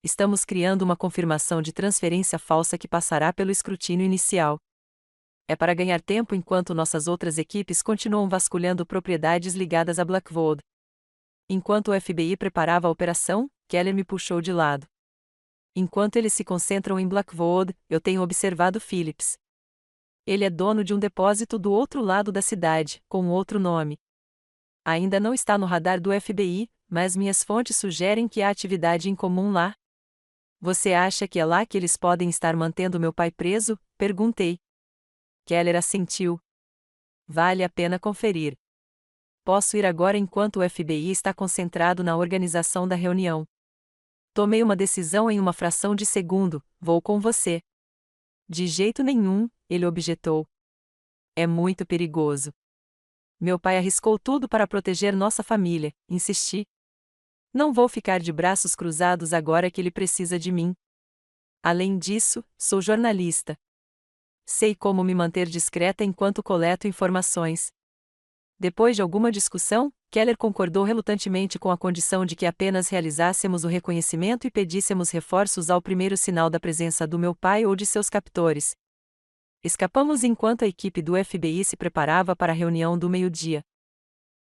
Estamos criando uma confirmação de transferência falsa que passará pelo escrutínio inicial. É para ganhar tempo enquanto nossas outras equipes continuam vasculhando propriedades ligadas a Blackwood. Enquanto o FBI preparava a operação, Keller me puxou de lado. Enquanto eles se concentram em Blackwood, eu tenho observado Phillips. Ele é dono de um depósito do outro lado da cidade, com outro nome. Ainda não está no radar do FBI, mas minhas fontes sugerem que há atividade em comum lá. Você acha que é lá que eles podem estar mantendo meu pai preso? Perguntei. Keller assentiu. Vale a pena conferir. Posso ir agora enquanto o FBI está concentrado na organização da reunião. Tomei uma decisão em uma fração de segundo, vou com você. De jeito nenhum, ele objetou. É muito perigoso. Meu pai arriscou tudo para proteger nossa família, insisti. Não vou ficar de braços cruzados agora que ele precisa de mim. Além disso, sou jornalista. Sei como me manter discreta enquanto coleto informações. Depois de alguma discussão, Keller concordou relutantemente com a condição de que apenas realizássemos o reconhecimento e pedíssemos reforços ao primeiro sinal da presença do meu pai ou de seus captores. Escapamos enquanto a equipe do FBI se preparava para a reunião do meio-dia.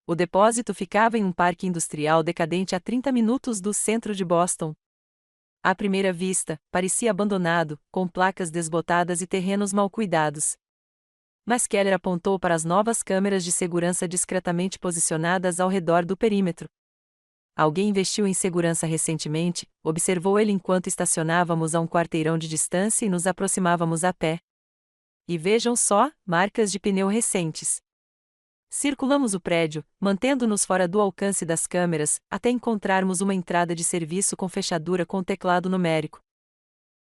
O depósito ficava em um parque industrial decadente a 30 minutos do centro de Boston. À primeira vista, parecia abandonado, com placas desbotadas e terrenos mal cuidados. Mas Keller apontou para as novas câmeras de segurança discretamente posicionadas ao redor do perímetro. Alguém investiu em segurança recentemente, observou ele enquanto estacionávamos a um quarteirão de distância e nos aproximávamos a pé. E vejam só, marcas de pneu recentes. Circulamos o prédio, mantendo-nos fora do alcance das câmeras, até encontrarmos uma entrada de serviço com fechadura com teclado numérico.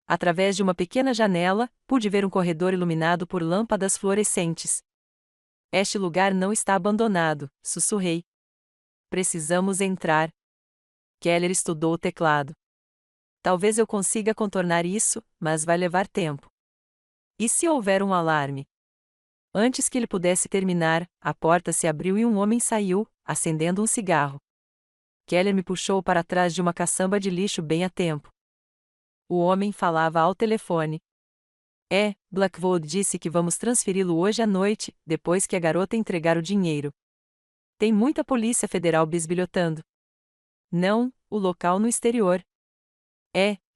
Através de uma pequena janela, pude ver um corredor iluminado por lâmpadas fluorescentes. Este lugar não está abandonado, sussurrei. Precisamos entrar. Keller estudou o teclado. Talvez eu consiga contornar isso, mas vai levar tempo. E se houver um alarme? Antes que ele pudesse terminar, a porta se abriu e um homem saiu, acendendo um cigarro. Keller me puxou para trás de uma caçamba de lixo bem a tempo. O homem falava ao telefone. Blackwood disse que vamos transferi-lo hoje à noite, depois que a garota entregar o dinheiro. Tem muita polícia federal bisbilhotando. Não, o local no exterior.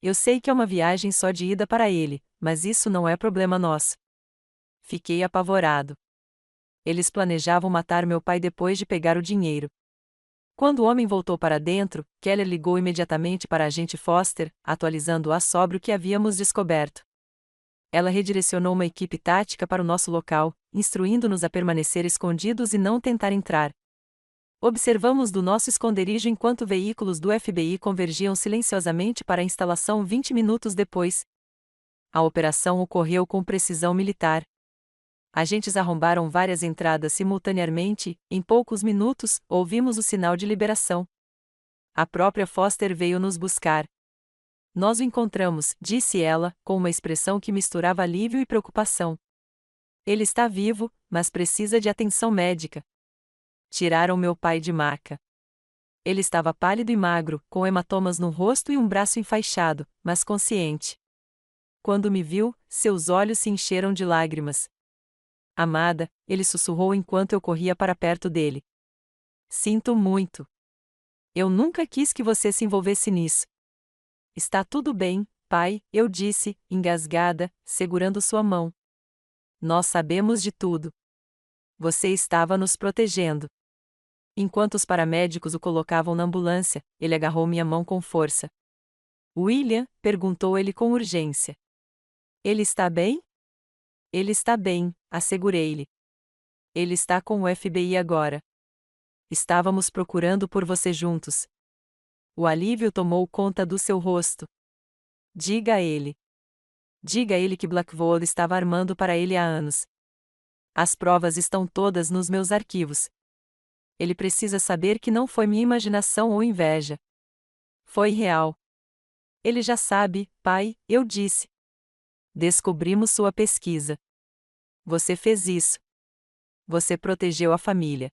Eu sei que é uma viagem só de ida para ele, mas isso não é problema nosso. Fiquei apavorado. Eles planejavam matar meu pai depois de pegar o dinheiro. Quando o homem voltou para dentro, Keller ligou imediatamente para a agente Foster, atualizando-a sobre o que havíamos descoberto. Ela redirecionou uma equipe tática para o nosso local, instruindo-nos a permanecer escondidos e não tentar entrar. Observamos do nosso esconderijo enquanto veículos do FBI convergiam silenciosamente para a instalação 20 minutos depois. A operação ocorreu com precisão militar. Agentes arrombaram várias entradas simultaneamente, e, em poucos minutos, ouvimos o sinal de liberação. A própria Foster veio nos buscar. Nós o encontramos, disse ela, com uma expressão que misturava alívio e preocupação. Ele está vivo, mas precisa de atenção médica. Tiraram meu pai de maca. Ele estava pálido e magro, com hematomas no rosto e um braço enfaixado, mas consciente. Quando me viu, seus olhos se encheram de lágrimas. Amada, ele sussurrou enquanto eu corria para perto dele. Sinto muito. Eu nunca quis que você se envolvesse nisso. Está tudo bem, pai, eu disse, engasgada, segurando sua mão. Nós sabemos de tudo. Você estava nos protegendo. Enquanto os paramédicos o colocavam na ambulância, ele agarrou minha mão com força. William, perguntou ele com urgência. Ele está bem? Ele está bem, assegurei-lhe. Ele está com o FBI agora. Estávamos procurando por você juntos. O alívio tomou conta do seu rosto. Diga a ele. Diga a ele que Blackwood estava armando para ele há anos. As provas estão todas nos meus arquivos. Ele precisa saber que não foi minha imaginação ou inveja. Foi real. Ele já sabe, pai, eu disse. Descobrimos sua pesquisa. Você fez isso. Você protegeu a família.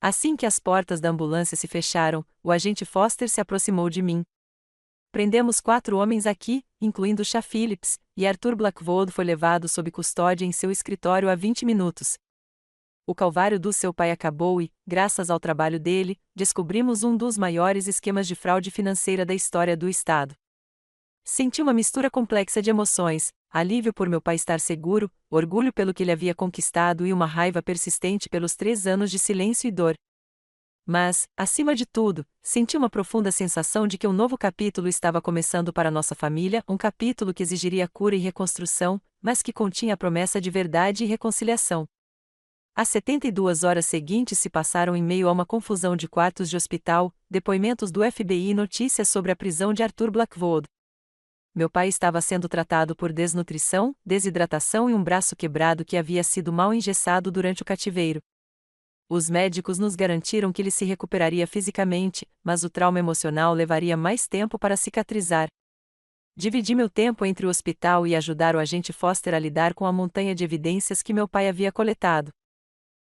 Assim que as portas da ambulância se fecharam, o agente Foster se aproximou de mim. Prendemos 4 homens aqui, incluindo Shah Phillips, e Arthur Blackwood foi levado sob custódia em seu escritório há 20 minutos. O calvário do seu pai acabou e, graças ao trabalho dele, descobrimos um dos maiores esquemas de fraude financeira da história do Estado. Senti uma mistura complexa de emoções, alívio por meu pai estar seguro, orgulho pelo que ele havia conquistado e uma raiva persistente pelos 3 anos de silêncio e dor. Mas, acima de tudo, senti uma profunda sensação de que um novo capítulo estava começando para nossa família, um capítulo que exigiria cura e reconstrução, mas que continha a promessa de verdade e reconciliação. As 72 horas seguintes se passaram em meio a uma confusão de quartos de hospital, depoimentos do FBI e notícias sobre a prisão de Arthur Blackwood. Meu pai estava sendo tratado por desnutrição, desidratação e um braço quebrado que havia sido mal engessado durante o cativeiro. Os médicos nos garantiram que ele se recuperaria fisicamente, mas o trauma emocional levaria mais tempo para cicatrizar. Dividi meu tempo entre o hospital e ajudar o agente Foster a lidar com a montanha de evidências que meu pai havia coletado.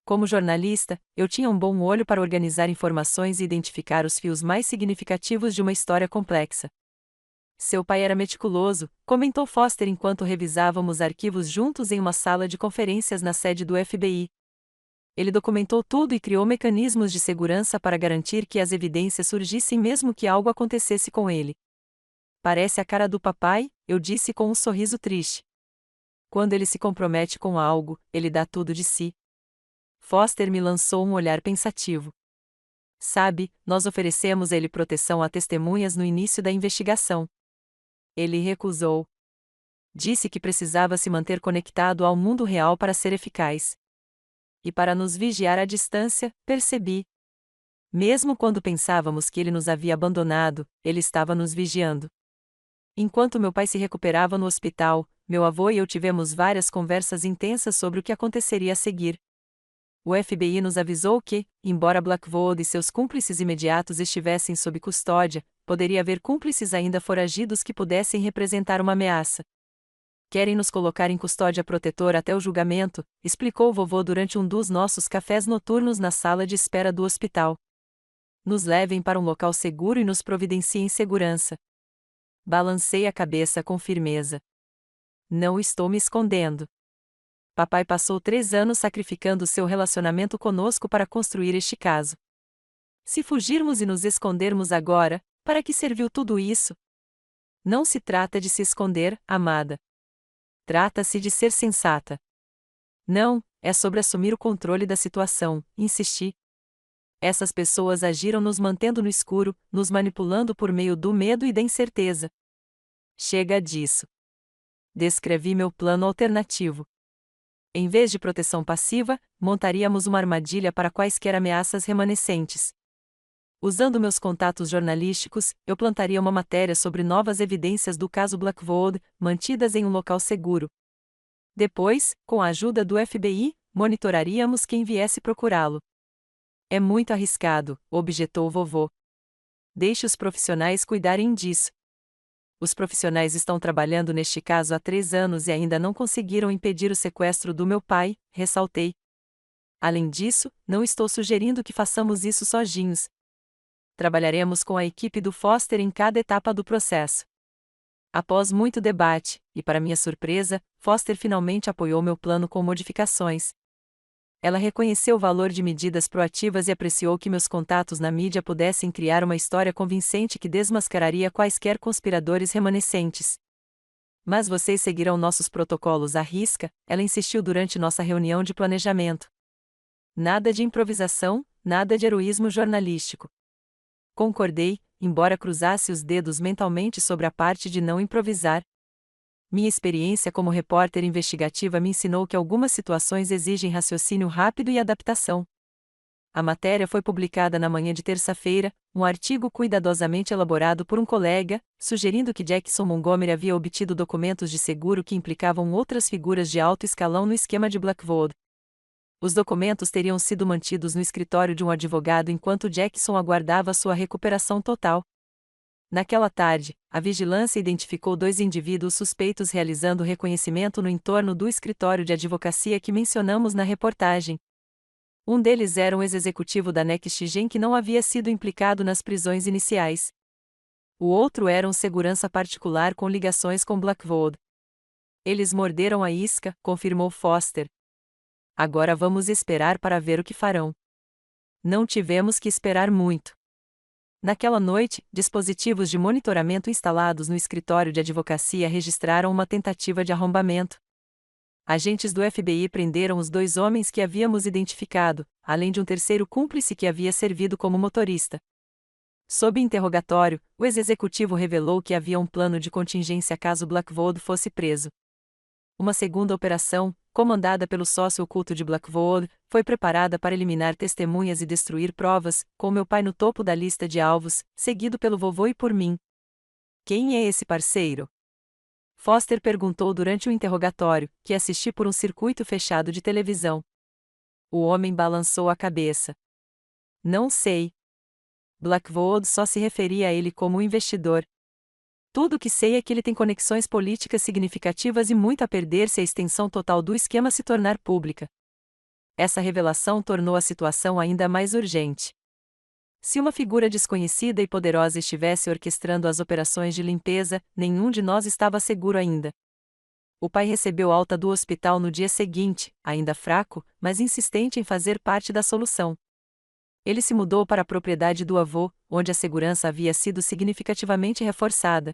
Como jornalista, eu tinha um bom olho para organizar informações e identificar os fios mais significativos de uma história complexa. Seu pai era meticuloso, comentou Foster enquanto revisávamos arquivos juntos em uma sala de conferências na sede do FBI. Ele documentou tudo e criou mecanismos de segurança para garantir que as evidências surgissem mesmo que algo acontecesse com ele. Parece a cara do papai, eu disse com um sorriso triste. Quando ele se compromete com algo, ele dá tudo de si. Foster me lançou um olhar pensativo. Sabe, nós oferecemos a ele proteção a testemunhas no início da investigação. Ele recusou. Disse que precisava se manter conectado ao mundo real para ser eficaz. E para nos vigiar à distância, percebi. Mesmo quando pensávamos que ele nos havia abandonado, ele estava nos vigiando. Enquanto meu pai se recuperava no hospital, meu avô e eu tivemos várias conversas intensas sobre o que aconteceria a seguir. O FBI nos avisou que, embora Blackwood e seus cúmplices imediatos estivessem sob custódia, poderia haver cúmplices ainda foragidos que pudessem representar uma ameaça. Querem nos colocar em custódia protetora até o julgamento, explicou o vovô durante um dos nossos cafés noturnos na sala de espera do hospital. Nos levem para um local seguro e nos providenciem segurança. Balancei a cabeça com firmeza. Não estou me escondendo. Papai passou 3 anos sacrificando seu relacionamento conosco para construir este caso. Se fugirmos e nos escondermos agora, para que serviu tudo isso? Não se trata de se esconder, amada. Trata-se de ser sensata. Não, é sobre assumir o controle da situação, insisti. Essas pessoas agiram nos mantendo no escuro, nos manipulando por meio do medo e da incerteza. Chega disso. Descrevi meu plano alternativo. Em vez de proteção passiva, montaríamos uma armadilha para quaisquer ameaças remanescentes. Usando meus contatos jornalísticos, eu plantaria uma matéria sobre novas evidências do caso Blackwood, mantidas em um local seguro. Depois, com a ajuda do FBI, monitoraríamos quem viesse procurá-lo. É muito arriscado, objetou vovô. Deixe os profissionais cuidarem disso. Os profissionais estão trabalhando neste caso há 3 anos e ainda não conseguiram impedir o sequestro do meu pai, ressaltei. Além disso, não estou sugerindo que façamos isso sozinhos. Trabalharemos com a equipe do Foster em cada etapa do processo. Após muito debate, e para minha surpresa, Foster finalmente apoiou meu plano com modificações. Ela reconheceu o valor de medidas proativas e apreciou que meus contatos na mídia pudessem criar uma história convincente que desmascararia quaisquer conspiradores remanescentes. Mas vocês seguirão nossos protocolos à risca, ela insistiu durante nossa reunião de planejamento. Nada de improvisação, nada de heroísmo jornalístico. Concordei, embora cruzasse os dedos mentalmente sobre a parte de não improvisar. Minha experiência como repórter investigativa me ensinou que algumas situações exigem raciocínio rápido e adaptação. A matéria foi publicada na manhã de terça-feira, um artigo cuidadosamente elaborado por um colega, sugerindo que Jackson Montgomery havia obtido documentos de seguro que implicavam outras figuras de alto escalão no esquema de Blackwood. Os documentos teriam sido mantidos no escritório de um advogado enquanto Jackson aguardava sua recuperação total. Naquela tarde, a vigilância identificou 2 indivíduos suspeitos realizando reconhecimento no entorno do escritório de advocacia que mencionamos na reportagem. Um deles era um ex-executivo da NextGen que não havia sido implicado nas prisões iniciais. O outro era um segurança particular com ligações com Blackwood. Eles morderam a isca, confirmou Foster. Agora vamos esperar para ver o que farão. Não tivemos que esperar muito. Naquela noite, dispositivos de monitoramento instalados no escritório de advocacia registraram uma tentativa de arrombamento. Agentes do FBI prenderam os 2 homens que havíamos identificado, além de um terceiro cúmplice que havia servido como motorista. Sob interrogatório, o ex-executivo revelou que havia um plano de contingência caso Blackwood fosse preso. Uma segunda operação, comandada pelo sócio oculto de Blackwood, foi preparada para eliminar testemunhas e destruir provas, com meu pai no topo da lista de alvos, seguido pelo vovô e por mim. Quem é esse parceiro? Foster perguntou durante o interrogatório, que assisti por um circuito fechado de televisão. O homem balançou a cabeça. Não sei. Blackwood só se referia a ele como um investidor. Tudo o que sei é que ele tem conexões políticas significativas e muito a perder se a extensão total do esquema se tornar pública. Essa revelação tornou a situação ainda mais urgente. Se uma figura desconhecida e poderosa estivesse orquestrando as operações de limpeza, nenhum de nós estava seguro ainda. O pai recebeu alta do hospital no dia seguinte, ainda fraco, mas insistente em fazer parte da solução. Ele se mudou para a propriedade do avô, onde a segurança havia sido significativamente reforçada.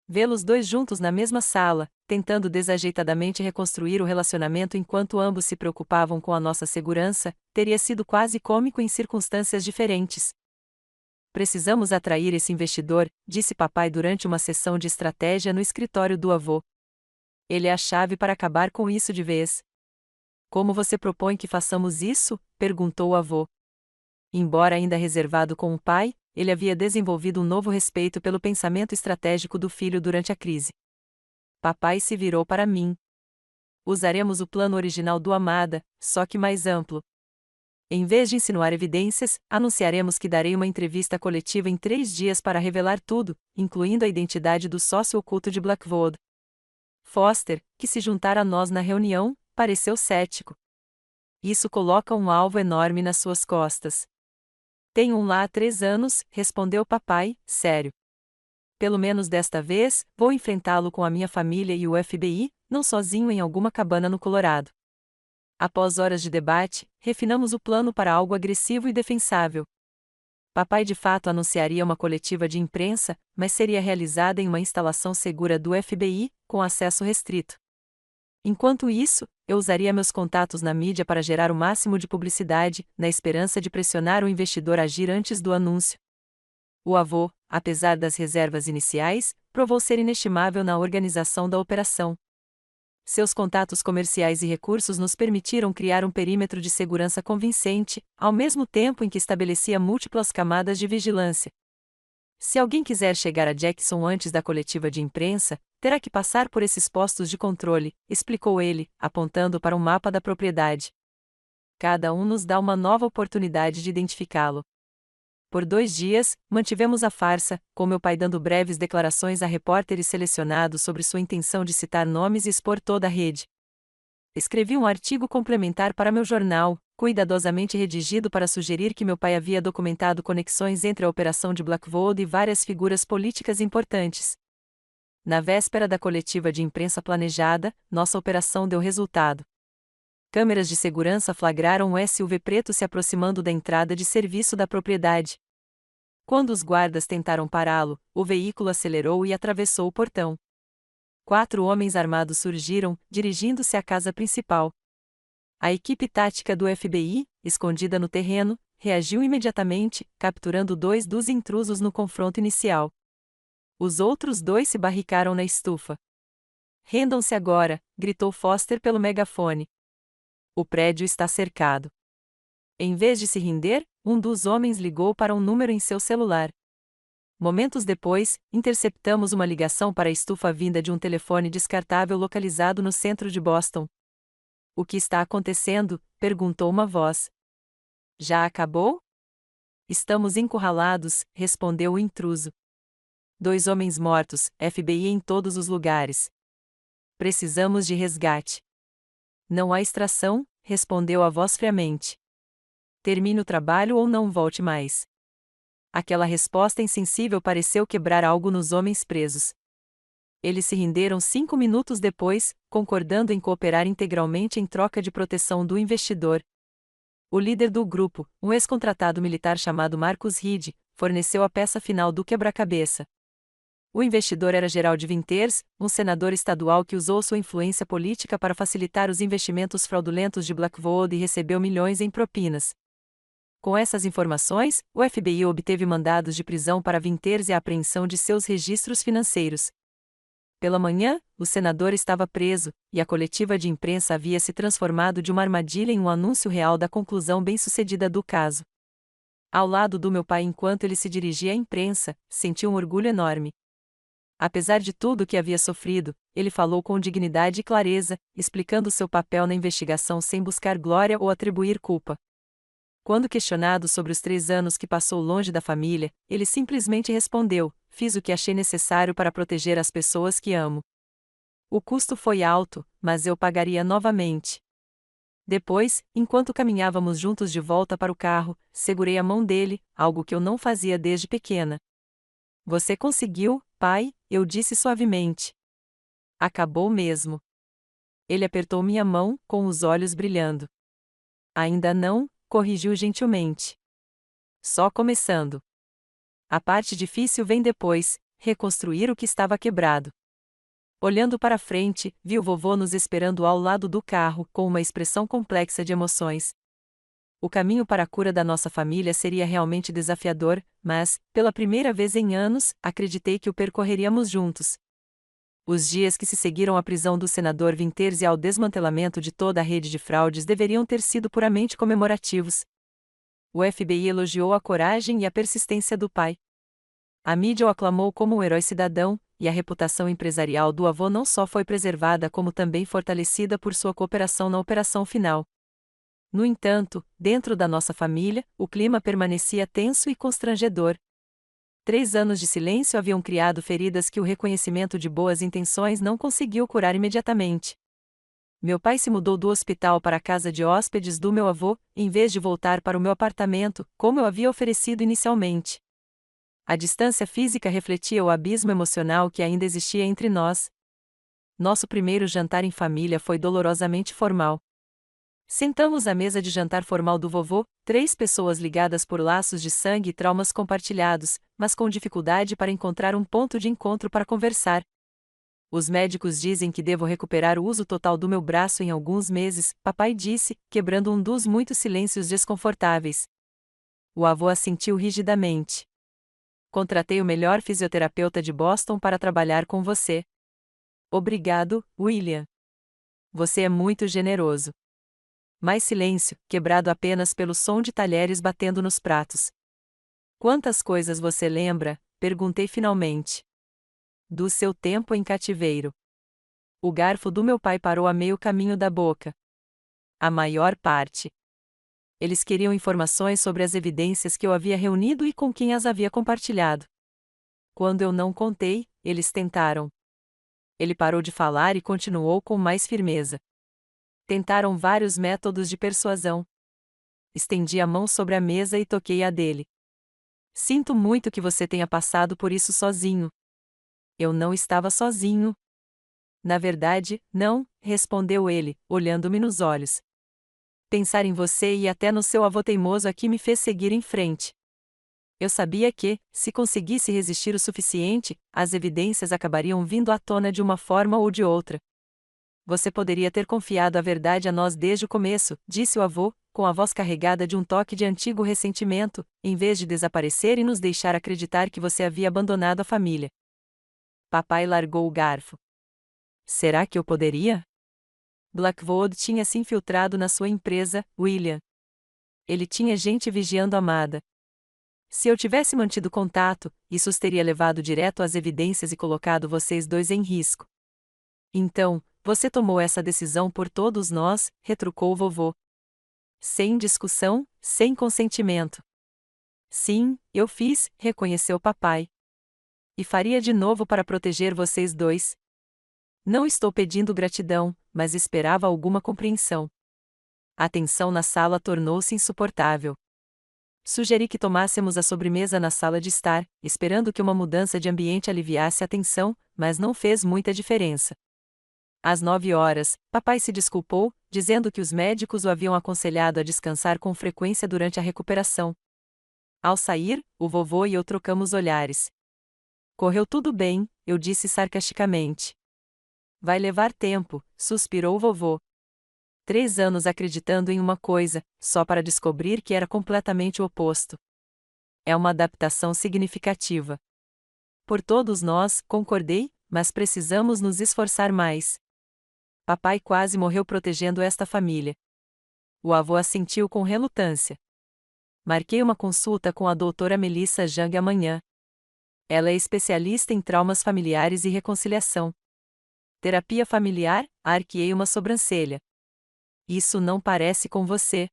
Vê-los 2 juntos na mesma sala, tentando desajeitadamente reconstruir o relacionamento enquanto ambos se preocupavam com a nossa segurança, teria sido quase cômico em circunstâncias diferentes. Precisamos atrair esse investidor, disse papai durante uma sessão de estratégia no escritório do avô. Ele é a chave para acabar com isso de vez. Como você propõe que façamos isso? Perguntou o avô. Embora ainda reservado com o pai, ele havia desenvolvido um novo respeito pelo pensamento estratégico do filho durante a crise. Papai se virou para mim. Usaremos o plano original do Amada, só que mais amplo. Em vez de insinuar evidências, anunciaremos que darei uma entrevista coletiva em 3 dias para revelar tudo, incluindo a identidade do sócio oculto de Blackwood. Foster, que se juntara a nós na reunião, pareceu cético. Isso coloca um alvo enorme nas suas costas. Tenho um lá há 3 anos, respondeu papai, sério. Pelo menos desta vez, vou enfrentá-lo com a minha família e o FBI, não sozinho em alguma cabana no Colorado. Após horas de debate, refinamos o plano para algo agressivo e defensável. Papai de fato anunciaria uma coletiva de imprensa, mas seria realizada em uma instalação segura do FBI, com acesso restrito. Enquanto isso, eu usaria meus contatos na mídia para gerar o máximo de publicidade, na esperança de pressionar o investidor a agir antes do anúncio. O avô, apesar das reservas iniciais, provou ser inestimável na organização da operação. Seus contatos comerciais e recursos nos permitiram criar um perímetro de segurança convincente, ao mesmo tempo em que estabelecia múltiplas camadas de vigilância. Se alguém quiser chegar a Jackson antes da coletiva de imprensa, Terá que passar por esses postos de controle, explicou ele, apontando para um mapa da propriedade. Cada um nos dá uma nova oportunidade de identificá-lo. Por 2 dias, mantivemos a farsa, com meu pai dando breves declarações a repórteres selecionados sobre sua intenção de citar nomes e expor toda a rede. Escrevi um artigo complementar para meu jornal, cuidadosamente redigido para sugerir que meu pai havia documentado conexões entre a operação de Blackwood e várias figuras políticas importantes. Na véspera da coletiva de imprensa planejada, nossa operação deu resultado. Câmeras de segurança flagraram um SUV preto se aproximando da entrada de serviço da propriedade. Quando os guardas tentaram pará-lo, o veículo acelerou e atravessou o portão. 4 homens armados surgiram, dirigindo-se à casa principal. A equipe tática do FBI, escondida no terreno, reagiu imediatamente, capturando 2 dos intrusos no confronto inicial. Os outros 2 se barricaram na estufa. "Rendam-se agora", gritou Foster pelo megafone. "O prédio está cercado." Em vez de se render, um dos homens ligou para um número em seu celular. Momentos depois, interceptamos uma ligação para a estufa vinda de um telefone descartável localizado no centro de Boston. "O que está acontecendo?", perguntou uma voz. "Já acabou?" "Estamos encurralados", respondeu o intruso. 2 homens mortos, FBI em todos os lugares. "Precisamos de resgate." "Não há extração", respondeu a voz friamente. "Termine o trabalho ou não volte mais." Aquela resposta insensível pareceu quebrar algo nos homens presos. Eles se renderam 5 minutos depois, concordando em cooperar integralmente em troca de proteção do investidor. O líder do grupo, um ex-contratado militar chamado Marcus Reed, forneceu a peça final do quebra-cabeça. O investidor era Gerald Winters, um senador estadual que usou sua influência política para facilitar os investimentos fraudulentos de Blackwood e recebeu milhões em propinas. Com essas informações, o FBI obteve mandados de prisão para Winters e a apreensão de seus registros financeiros. Pela manhã, o senador estava preso, e a coletiva de imprensa havia se transformado de uma armadilha em um anúncio real da conclusão bem-sucedida do caso. Ao lado do meu pai enquanto ele se dirigia à imprensa, senti um orgulho enorme. Apesar de tudo o que havia sofrido, ele falou com dignidade e clareza, explicando seu papel na investigação sem buscar glória ou atribuir culpa. Quando questionado sobre os 3 anos que passou longe da família, ele simplesmente respondeu: "Fiz o que achei necessário para proteger as pessoas que amo. O custo foi alto, mas eu pagaria novamente." Depois, enquanto caminhávamos juntos de volta para o carro, segurei a mão dele, algo que eu não fazia desde pequena. "Você conseguiu, pai", eu disse suavemente. "Acabou mesmo." Ele apertou minha mão, com os olhos brilhando. "Ainda não", corrigiu gentilmente. "Só começando. A parte difícil vem depois, reconstruir o que estava quebrado." Olhando para frente, vi o vovô nos esperando ao lado do carro, com uma expressão complexa de emoções. O caminho para a cura da nossa família seria realmente desafiador, mas, pela primeira vez em anos, acreditei que o percorreríamos juntos. Os dias que se seguiram à prisão do senador Winters e ao desmantelamento de toda a rede de fraudes deveriam ter sido puramente comemorativos. O FBI elogiou a coragem e a persistência do pai. A mídia o aclamou como um herói cidadão, e a reputação empresarial do avô não só foi preservada como também fortalecida por sua cooperação na operação final. No entanto, dentro da nossa família, o clima permanecia tenso e constrangedor. 3 anos de silêncio haviam criado feridas que o reconhecimento de boas intenções não conseguiu curar imediatamente. Meu pai se mudou do hospital para a casa de hóspedes do meu avô, em vez de voltar para o meu apartamento, como eu havia oferecido inicialmente. A distância física refletia o abismo emocional que ainda existia entre nós. Nosso primeiro jantar em família foi dolorosamente formal. Sentamos à mesa de jantar formal do vovô, 3 pessoas ligadas por laços de sangue e traumas compartilhados, mas com dificuldade para encontrar um ponto de encontro para conversar. "Os médicos dizem que devo recuperar o uso total do meu braço em alguns meses", papai disse, quebrando um dos muitos silêncios desconfortáveis. O avô assentiu rigidamente. "Contratei o melhor fisioterapeuta de Boston para trabalhar com você." "Obrigado, William. Você é muito generoso." Mais silêncio, quebrado apenas pelo som de talheres batendo nos pratos. "Quantas coisas você lembra?", perguntei finalmente. Do seu tempo em cativeiro. O garfo do meu pai parou a meio caminho da boca. A maior parte. Eles queriam informações sobre as evidências que eu havia reunido e com quem as havia compartilhado. Quando eu não contei, eles tentaram. Ele parou de falar e continuou com mais firmeza. Tentaram vários métodos de persuasão. Estendi a mão sobre a mesa e toquei a dele. Sinto muito que você tenha passado por isso sozinho. Eu não estava sozinho. Na verdade, não, respondeu ele, olhando-me nos olhos. Pensar em você e até no seu avô teimoso aqui me fez seguir em frente. Eu sabia que, se conseguisse resistir o suficiente, as evidências acabariam vindo à tona de uma forma ou de outra. Você poderia ter confiado a verdade a nós desde o começo, disse o avô, com a voz carregada de um toque de antigo ressentimento, em vez de desaparecer e nos deixar acreditar que você havia abandonado a família. Papai largou o garfo. Será que eu poderia? Blackwood tinha se infiltrado na sua empresa, William. Ele tinha gente vigiando Amada. Se eu tivesse mantido contato, isso os teria levado direto às evidências e colocado vocês dois em risco. Então, você tomou essa decisão por todos nós, retrucou o vovô. Sem discussão, sem consentimento. Sim, eu fiz, reconheceu papai. E faria de novo para proteger vocês dois. Não estou pedindo gratidão, mas esperava alguma compreensão. A tensão na sala tornou-se insuportável. Sugeri que tomássemos a sobremesa na sala de estar, esperando que uma mudança de ambiente aliviasse a tensão, mas não fez muita diferença. Às 9 horas, papai se desculpou, dizendo que os médicos o haviam aconselhado a descansar com frequência durante a recuperação. Ao sair, o vovô e eu trocamos olhares. Correu tudo bem, eu disse sarcasticamente. Vai levar tempo, suspirou o vovô. 3 anos acreditando em uma coisa, só para descobrir que era completamente o oposto. É uma adaptação significativa. Por todos nós, concordei, mas precisamos nos esforçar mais. Papai quase morreu protegendo esta família. O avô assentiu com relutância. Marquei uma consulta com a doutora Melissa Jang amanhã. Ela é especialista em traumas familiares e reconciliação. Terapia familiar, arqueei uma sobrancelha. Isso não parece com você.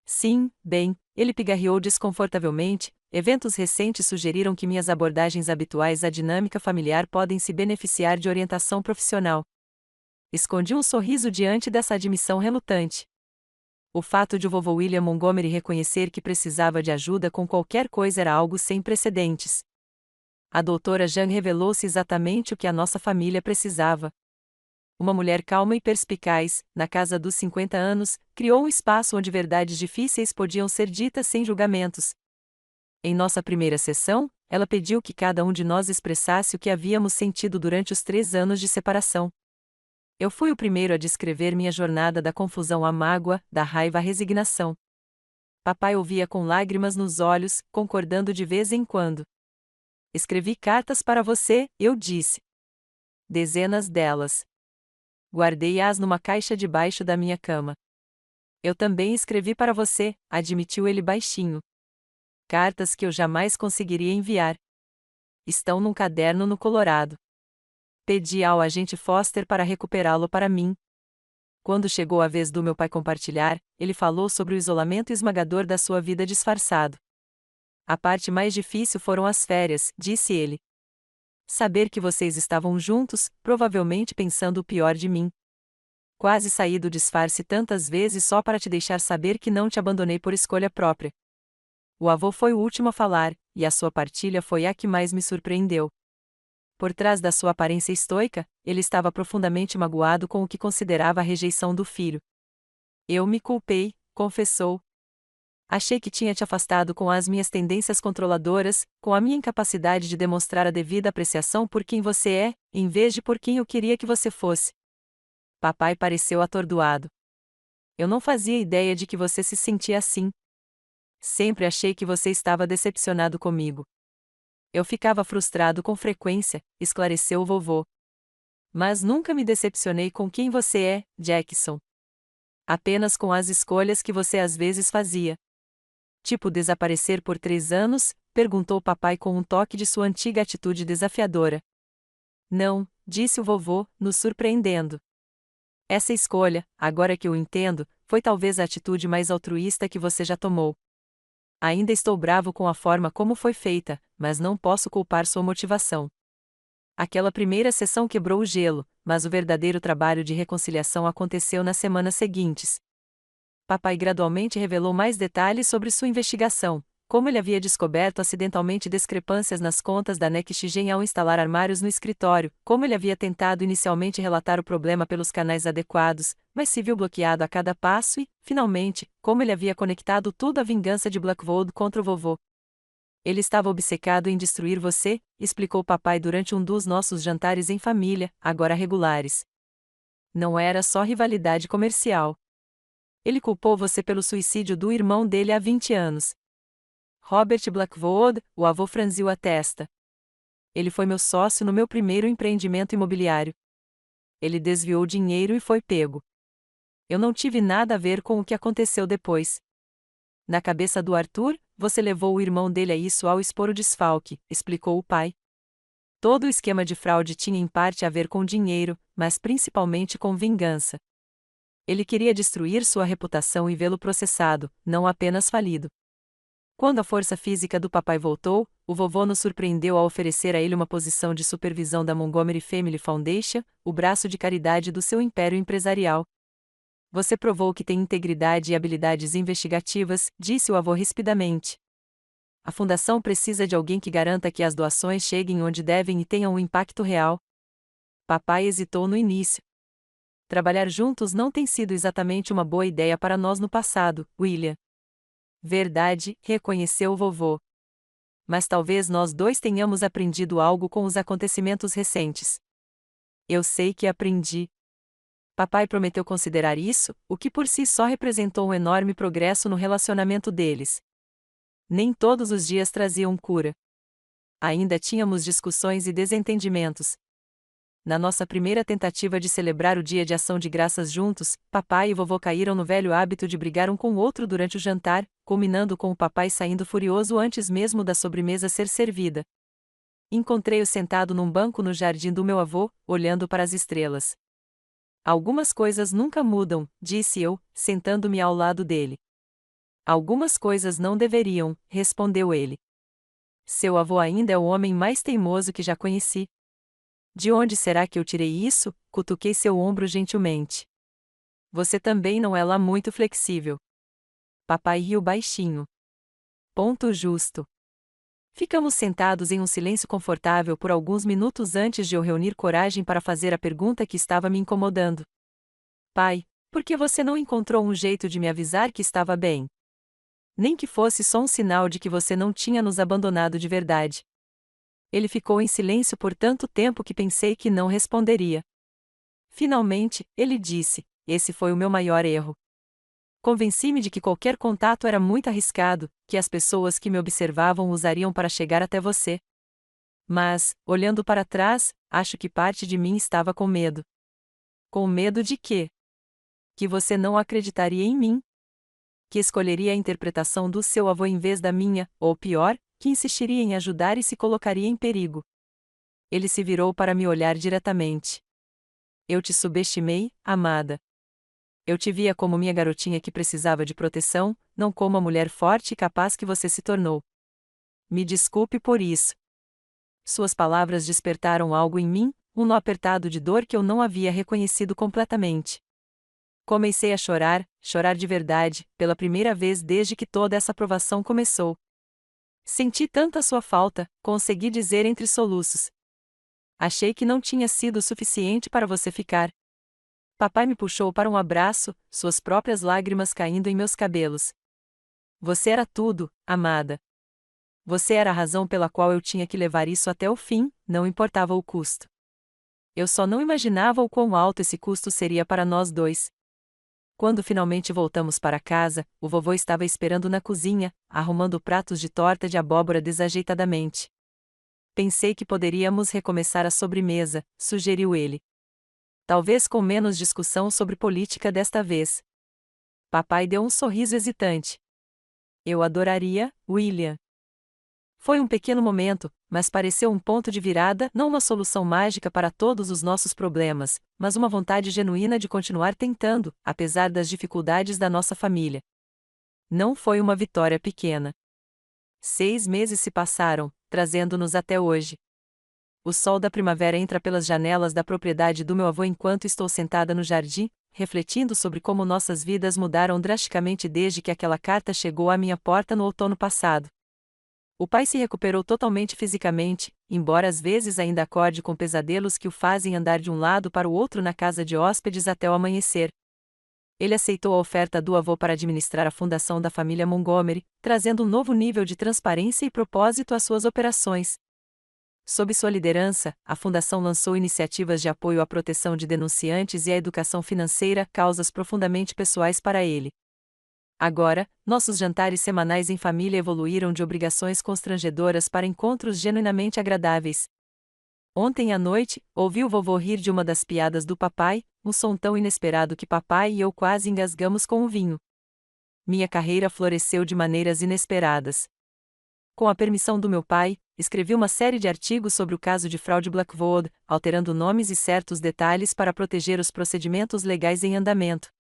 Sim, bem, ele pigarreou desconfortavelmente. Eventos recentes sugeriram que minhas abordagens habituais à dinâmica familiar podem se beneficiar de orientação profissional. Escondi um sorriso diante dessa admissão relutante. O fato de o vovô William Montgomery reconhecer que precisava de ajuda com qualquer coisa era algo sem precedentes. A doutora Jang revelou-se exatamente o que a nossa família precisava. Uma mulher calma e perspicaz, na casa dos 50 anos, criou um espaço onde verdades difíceis podiam ser ditas sem julgamentos. Em nossa primeira sessão, ela pediu que cada um de nós expressasse o que havíamos sentido durante os 3 anos de separação. Eu fui o primeiro a descrever minha jornada da confusão à mágoa, da raiva à resignação. Papai ouvia com lágrimas nos olhos, concordando de vez em quando. Escrevi cartas para você, eu disse. Dezenas delas. Guardei-as numa caixa debaixo da minha cama. Eu também escrevi para você, admitiu ele baixinho. Cartas que eu jamais conseguiria enviar. Estão num caderno no Colorado. Pedi ao agente Foster para recuperá-lo para mim. Quando chegou a vez do meu pai compartilhar, ele falou sobre o isolamento esmagador da sua vida disfarçado. A parte mais difícil foram as férias, disse ele. Saber que vocês estavam juntos, provavelmente pensando o pior de mim. Quase saí do disfarce tantas vezes só para te deixar saber que não te abandonei por escolha própria. O avô foi o último a falar, e a sua partilha foi a que mais me surpreendeu. Por trás da sua aparência estoica, ele estava profundamente magoado com o que considerava a rejeição do filho. Eu me culpei, confessou. Achei que tinha te afastado com as minhas tendências controladoras, com a minha incapacidade de demonstrar a devida apreciação por quem você é, em vez de por quem eu queria que você fosse. Papai pareceu atordoado. Eu não fazia ideia de que você se sentia assim. Sempre achei que você estava decepcionado comigo. Eu ficava frustrado com frequência, esclareceu o vovô. Mas nunca me decepcionei com quem você é, Jackson. Apenas com as escolhas que você às vezes fazia. Tipo desaparecer por 3 anos? Perguntou papai com um toque de sua antiga atitude desafiadora. Não, disse o vovô, nos surpreendendo. Essa escolha, agora que eu entendo, foi talvez a atitude mais altruísta que você já tomou. Ainda estou bravo com a forma como foi feita, mas não posso culpar sua motivação. Aquela primeira sessão quebrou o gelo, mas o verdadeiro trabalho de reconciliação aconteceu nas semanas seguintes. Papai gradualmente revelou mais detalhes sobre sua investigação, como ele havia descoberto acidentalmente discrepâncias nas contas da NextGen ao instalar armários no escritório, como ele havia tentado inicialmente relatar o problema pelos canais adequados, mas se viu bloqueado a cada passo e, finalmente, como ele havia conectado tudo à vingança de Blackwood contra o vovô. Ele estava obcecado em destruir você, explicou papai durante um dos nossos jantares em família, agora regulares. Não era só rivalidade comercial. Ele culpou você pelo suicídio do irmão dele há 20 anos. Robert Blackwood, o avô franziu a testa. Ele foi meu sócio no meu primeiro empreendimento imobiliário. Ele desviou dinheiro e foi pego. Eu não tive nada a ver com o que aconteceu depois. Na cabeça do Arthur, você levou o irmão dele a isso ao expor o desfalque, explicou o pai. Todo o esquema de fraude tinha em parte a ver com dinheiro, mas principalmente com vingança. Ele queria destruir sua reputação e vê-lo processado, não apenas falido. Quando a força física do papai voltou, o vovô nos surpreendeu ao oferecer a ele uma posição de supervisão da Montgomery Family Foundation, o braço de caridade do seu império empresarial. Você provou que tem integridade e habilidades investigativas, disse o avô rispidamente. A fundação precisa de alguém que garanta que as doações cheguem onde devem e tenham um impacto real. Papai hesitou no início. Trabalhar juntos não tem sido exatamente uma boa ideia para nós no passado, William. Verdade, reconheceu o vovô. Mas talvez nós dois tenhamos aprendido algo com os acontecimentos recentes. Eu sei que aprendi. Papai prometeu considerar isso, o que por si só representou um enorme progresso no relacionamento deles. Nem todos os dias traziam cura. Ainda tínhamos discussões e desentendimentos. Na nossa primeira tentativa de celebrar o Dia de Ação de Graças juntos, papai e vovô caíram no velho hábito de brigar um com o outro durante o jantar, culminando com o papai saindo furioso antes mesmo da sobremesa ser servida. Encontrei-o sentado num banco no jardim do meu avô, olhando para as estrelas. Algumas coisas nunca mudam, disse eu, sentando-me ao lado dele. Algumas coisas não deveriam, respondeu ele. Seu avô ainda é o homem mais teimoso que já conheci. De onde será que eu tirei isso? Cutuquei seu ombro gentilmente. Você também não é lá muito flexível. Papai riu baixinho. Ponto justo. Ficamos sentados em um silêncio confortável por alguns minutos antes de eu reunir coragem para fazer a pergunta que estava me incomodando. Pai, por que você não encontrou um jeito de me avisar que estava bem? Nem que fosse só um sinal de que você não tinha nos abandonado de verdade. Ele ficou em silêncio por tanto tempo que pensei que não responderia. Finalmente, ele disse: esse foi o meu maior erro. Convenci-me de que qualquer contato era muito arriscado, que as pessoas que me observavam usariam para chegar até você. Mas, olhando para trás, acho que parte de mim estava com medo. Com medo de quê? Que você não acreditaria em mim. Que escolheria a interpretação do seu avô em vez da minha, ou pior, que insistiria em ajudar e se colocaria em perigo. Ele se virou para me olhar diretamente. Eu te subestimei, amada. Eu te via como minha garotinha que precisava de proteção, não como a mulher forte e capaz que você se tornou. Me desculpe por isso. Suas palavras despertaram algo em mim, um nó apertado de dor que eu não havia reconhecido completamente. Comecei a chorar, chorar de verdade, pela primeira vez desde que toda essa provação começou. Senti tanta sua falta, consegui dizer entre soluços. Achei que não tinha sido suficiente para você ficar. Papai me puxou para um abraço, suas próprias lágrimas caindo em meus cabelos. Você era tudo, amada. Você era a razão pela qual eu tinha que levar isso até o fim, não importava o custo. Eu só não imaginava o quão alto esse custo seria para nós dois. Quando finalmente voltamos para casa, o vovô estava esperando na cozinha, arrumando pratos de torta de abóbora desajeitadamente. Pensei que poderíamos recomeçar a sobremesa, sugeriu ele. Talvez com menos discussão sobre política desta vez. Papai deu um sorriso hesitante. Eu adoraria, William. Foi um pequeno momento, mas pareceu um ponto de virada, não uma solução mágica para todos os nossos problemas, mas uma vontade genuína de continuar tentando, apesar das dificuldades da nossa família. Não foi uma vitória pequena. 6 meses se passaram, trazendo-nos até hoje. O sol da primavera entra pelas janelas da propriedade do meu avô enquanto estou sentada no jardim, refletindo sobre como nossas vidas mudaram drasticamente desde que aquela carta chegou à minha porta no outono passado. O pai se recuperou totalmente fisicamente, embora às vezes ainda acorde com pesadelos que o fazem andar de um lado para o outro na casa de hóspedes até o amanhecer. Ele aceitou a oferta do avô para administrar a fundação da família Montgomery, trazendo um novo nível de transparência e propósito às suas operações. Sob sua liderança, a fundação lançou iniciativas de apoio à proteção de denunciantes e à educação financeira, causas profundamente pessoais para ele. Agora, nossos jantares semanais em família evoluíram de obrigações constrangedoras para encontros genuinamente agradáveis. Ontem à noite, ouvi o vovô rir de uma das piadas do papai, um som tão inesperado que papai e eu quase engasgamos com o vinho. Minha carreira floresceu de maneiras inesperadas. Com a permissão do meu pai, escrevi uma série de artigos sobre o caso de fraude Blackwood, alterando nomes e certos detalhes para proteger os procedimentos legais em andamento.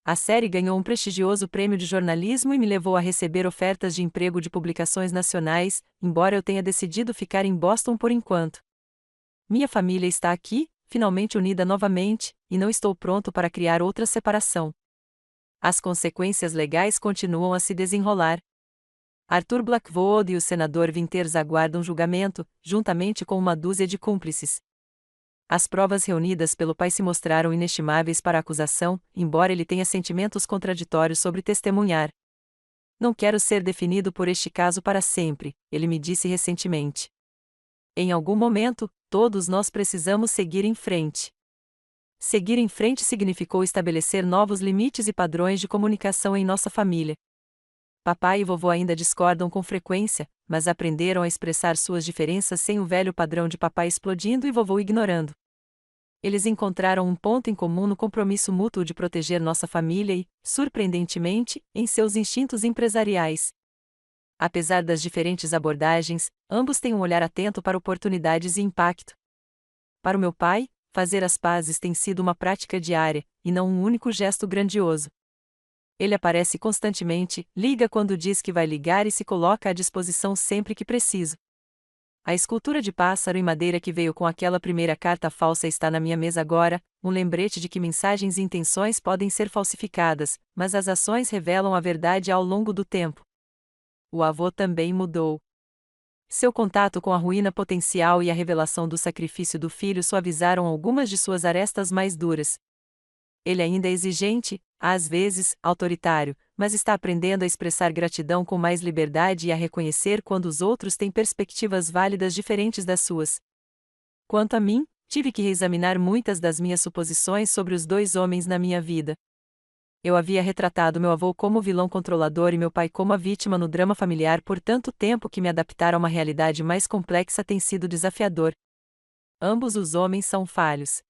A série ganhou um prestigioso prêmio de jornalismo e me levou a receber ofertas de emprego de publicações nacionais, embora eu tenha decidido ficar em Boston por enquanto. Minha família está aqui, finalmente unida novamente, e não estou pronto para criar outra separação. As consequências legais continuam a se desenrolar. Arthur Blackwood e o senador Winters aguardam julgamento, juntamente com uma dúzia de cúmplices. As provas reunidas pelo pai se mostraram inestimáveis para a acusação, embora ele tenha sentimentos contraditórios sobre testemunhar. Não quero ser definido por este caso para sempre, ele me disse recentemente. Em algum momento, todos nós precisamos seguir em frente. Seguir em frente significou estabelecer novos limites e padrões de comunicação em nossa família. Papai e vovô ainda discordam com frequência, mas aprenderam a expressar suas diferenças sem o velho padrão de papai explodindo e vovô ignorando. Eles encontraram um ponto em comum no compromisso mútuo de proteger nossa família e, surpreendentemente, em seus instintos empresariais. Apesar das diferentes abordagens, ambos têm um olhar atento para oportunidades e impacto. Para o meu pai, fazer as pazes tem sido uma prática diária, e não um único gesto grandioso. Ele aparece constantemente, liga quando diz que vai ligar e se coloca à disposição sempre que preciso. A escultura de pássaro em madeira que veio com aquela primeira carta falsa está na minha mesa agora, um lembrete de que mensagens e intenções podem ser falsificadas, mas as ações revelam a verdade ao longo do tempo. O avô também mudou. Seu contato com a ruína potencial e a revelação do sacrifício do filho suavizaram algumas de suas arestas mais duras. Ele ainda é exigente, às vezes, autoritário, mas está aprendendo a expressar gratidão com mais liberdade e a reconhecer quando os outros têm perspectivas válidas diferentes das suas. Quanto a mim, tive que reexaminar muitas das minhas suposições sobre os dois homens na minha vida. Eu havia retratado meu avô como o vilão controlador e meu pai como a vítima no drama familiar por tanto tempo que me adaptar a uma realidade mais complexa tem sido desafiador. Ambos os homens são falhos.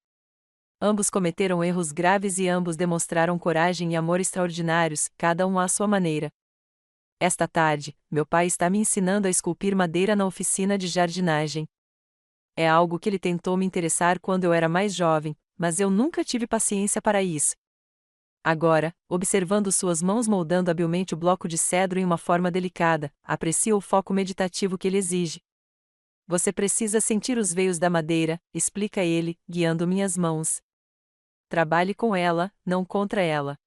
Ambos cometeram erros graves e ambos demonstraram coragem e amor extraordinários, cada um à sua maneira. Esta tarde, meu pai está me ensinando a esculpir madeira na oficina de jardinagem. É algo que ele tentou me interessar quando eu era mais jovem, mas eu nunca tive paciência para isso. Agora, observando suas mãos moldando habilmente o bloco de cedro em uma forma delicada, aprecio o foco meditativo que ele exige. Você precisa sentir os veios da madeira, explica ele, guiando minhas mãos. Trabalhe com ela, não contra ela.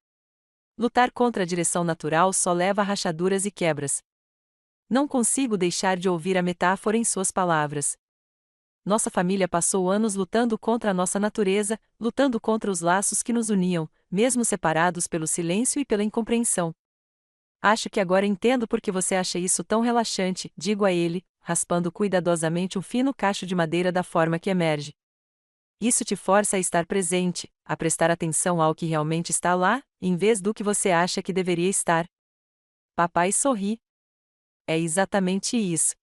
Lutar contra a direção natural só leva a rachaduras e quebras. Não consigo deixar de ouvir a metáfora em suas palavras. Nossa família passou anos lutando contra a nossa natureza, lutando contra os laços que nos uniam, mesmo separados pelo silêncio e pela incompreensão. Acho que agora entendo por que você acha isso tão relaxante, digo a ele, raspando cuidadosamente um fino cacho de madeira da forma que emerge. Isso te força a estar presente, a prestar atenção ao que realmente está lá, em vez do que você acha que deveria estar. Papai sorri. É exatamente isso.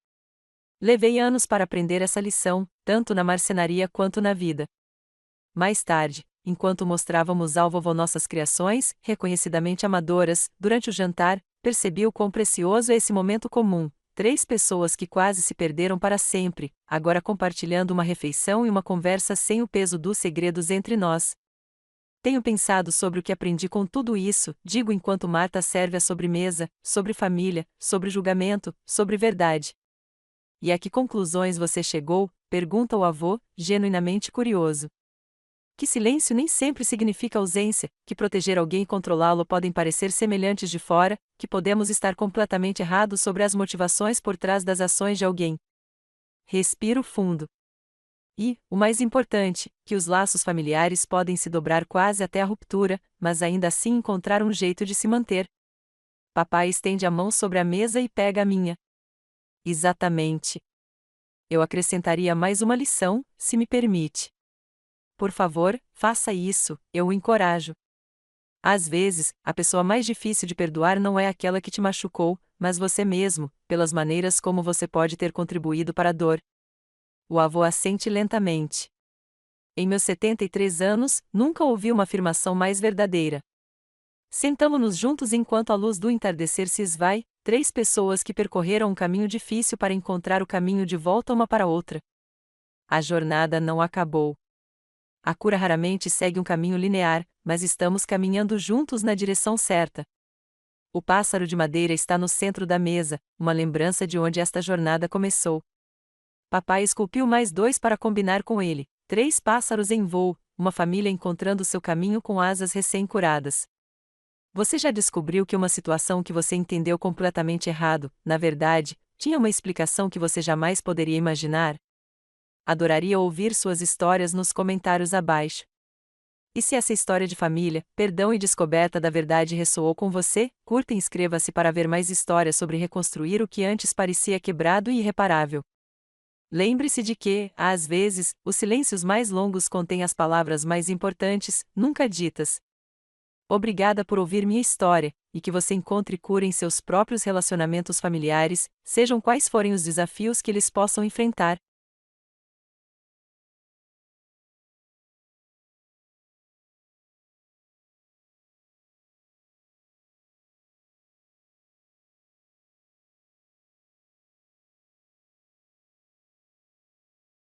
Levei anos para aprender essa lição, tanto na marcenaria quanto na vida. Mais tarde, enquanto mostrávamos ao vovô nossas criações, reconhecidamente amadoras, durante o jantar, percebi o quão precioso é esse momento comum, 3 pessoas que quase se perderam para sempre, agora compartilhando uma refeição e uma conversa sem o peso dos segredos entre nós. Tenho pensado sobre o que aprendi com tudo isso, digo enquanto Marta serve a sobremesa, sobre família, sobre julgamento, sobre verdade. E a que conclusões você chegou? Pergunta o avô, genuinamente curioso. Que silêncio nem sempre significa ausência, que proteger alguém e controlá-lo podem parecer semelhantes de fora, que podemos estar completamente errados sobre as motivações por trás das ações de alguém. Respiro fundo. E, o mais importante, que os laços familiares podem se dobrar quase até a ruptura, mas ainda assim encontrar um jeito de se manter. Papai estende a mão sobre a mesa e pega a minha. Exatamente. Eu acrescentaria mais uma lição, se me permite. Por favor, faça isso, eu o encorajo. Às vezes, a pessoa mais difícil de perdoar não é aquela que te machucou, mas você mesmo, pelas maneiras como você pode ter contribuído para a dor. O avô assente lentamente. Em meus 73 anos, nunca ouvi uma afirmação mais verdadeira. Sentamo-nos juntos enquanto a luz do entardecer se esvai, 3 pessoas que percorreram um caminho difícil para encontrar o caminho de volta uma para outra. A jornada não acabou. A cura raramente segue um caminho linear, mas estamos caminhando juntos na direção certa. O pássaro de madeira está no centro da mesa, uma lembrança de onde esta jornada começou. Papai esculpiu mais 2 para combinar com ele, 3 pássaros em voo, uma família encontrando seu caminho com asas recém-curadas. Você já descobriu que uma situação que você entendeu completamente errado, na verdade, tinha uma explicação que você jamais poderia imaginar? Adoraria ouvir suas histórias nos comentários abaixo. E se essa história de família, perdão e descoberta da verdade ressoou com você, curta e inscreva-se para ver mais histórias sobre reconstruir o que antes parecia quebrado e irreparável. Lembre-se de que, às vezes, os silêncios mais longos contêm as palavras mais importantes, nunca ditas. Obrigada por ouvir minha história, e que você encontre cura em seus próprios relacionamentos familiares, sejam quais forem os desafios que eles possam enfrentar.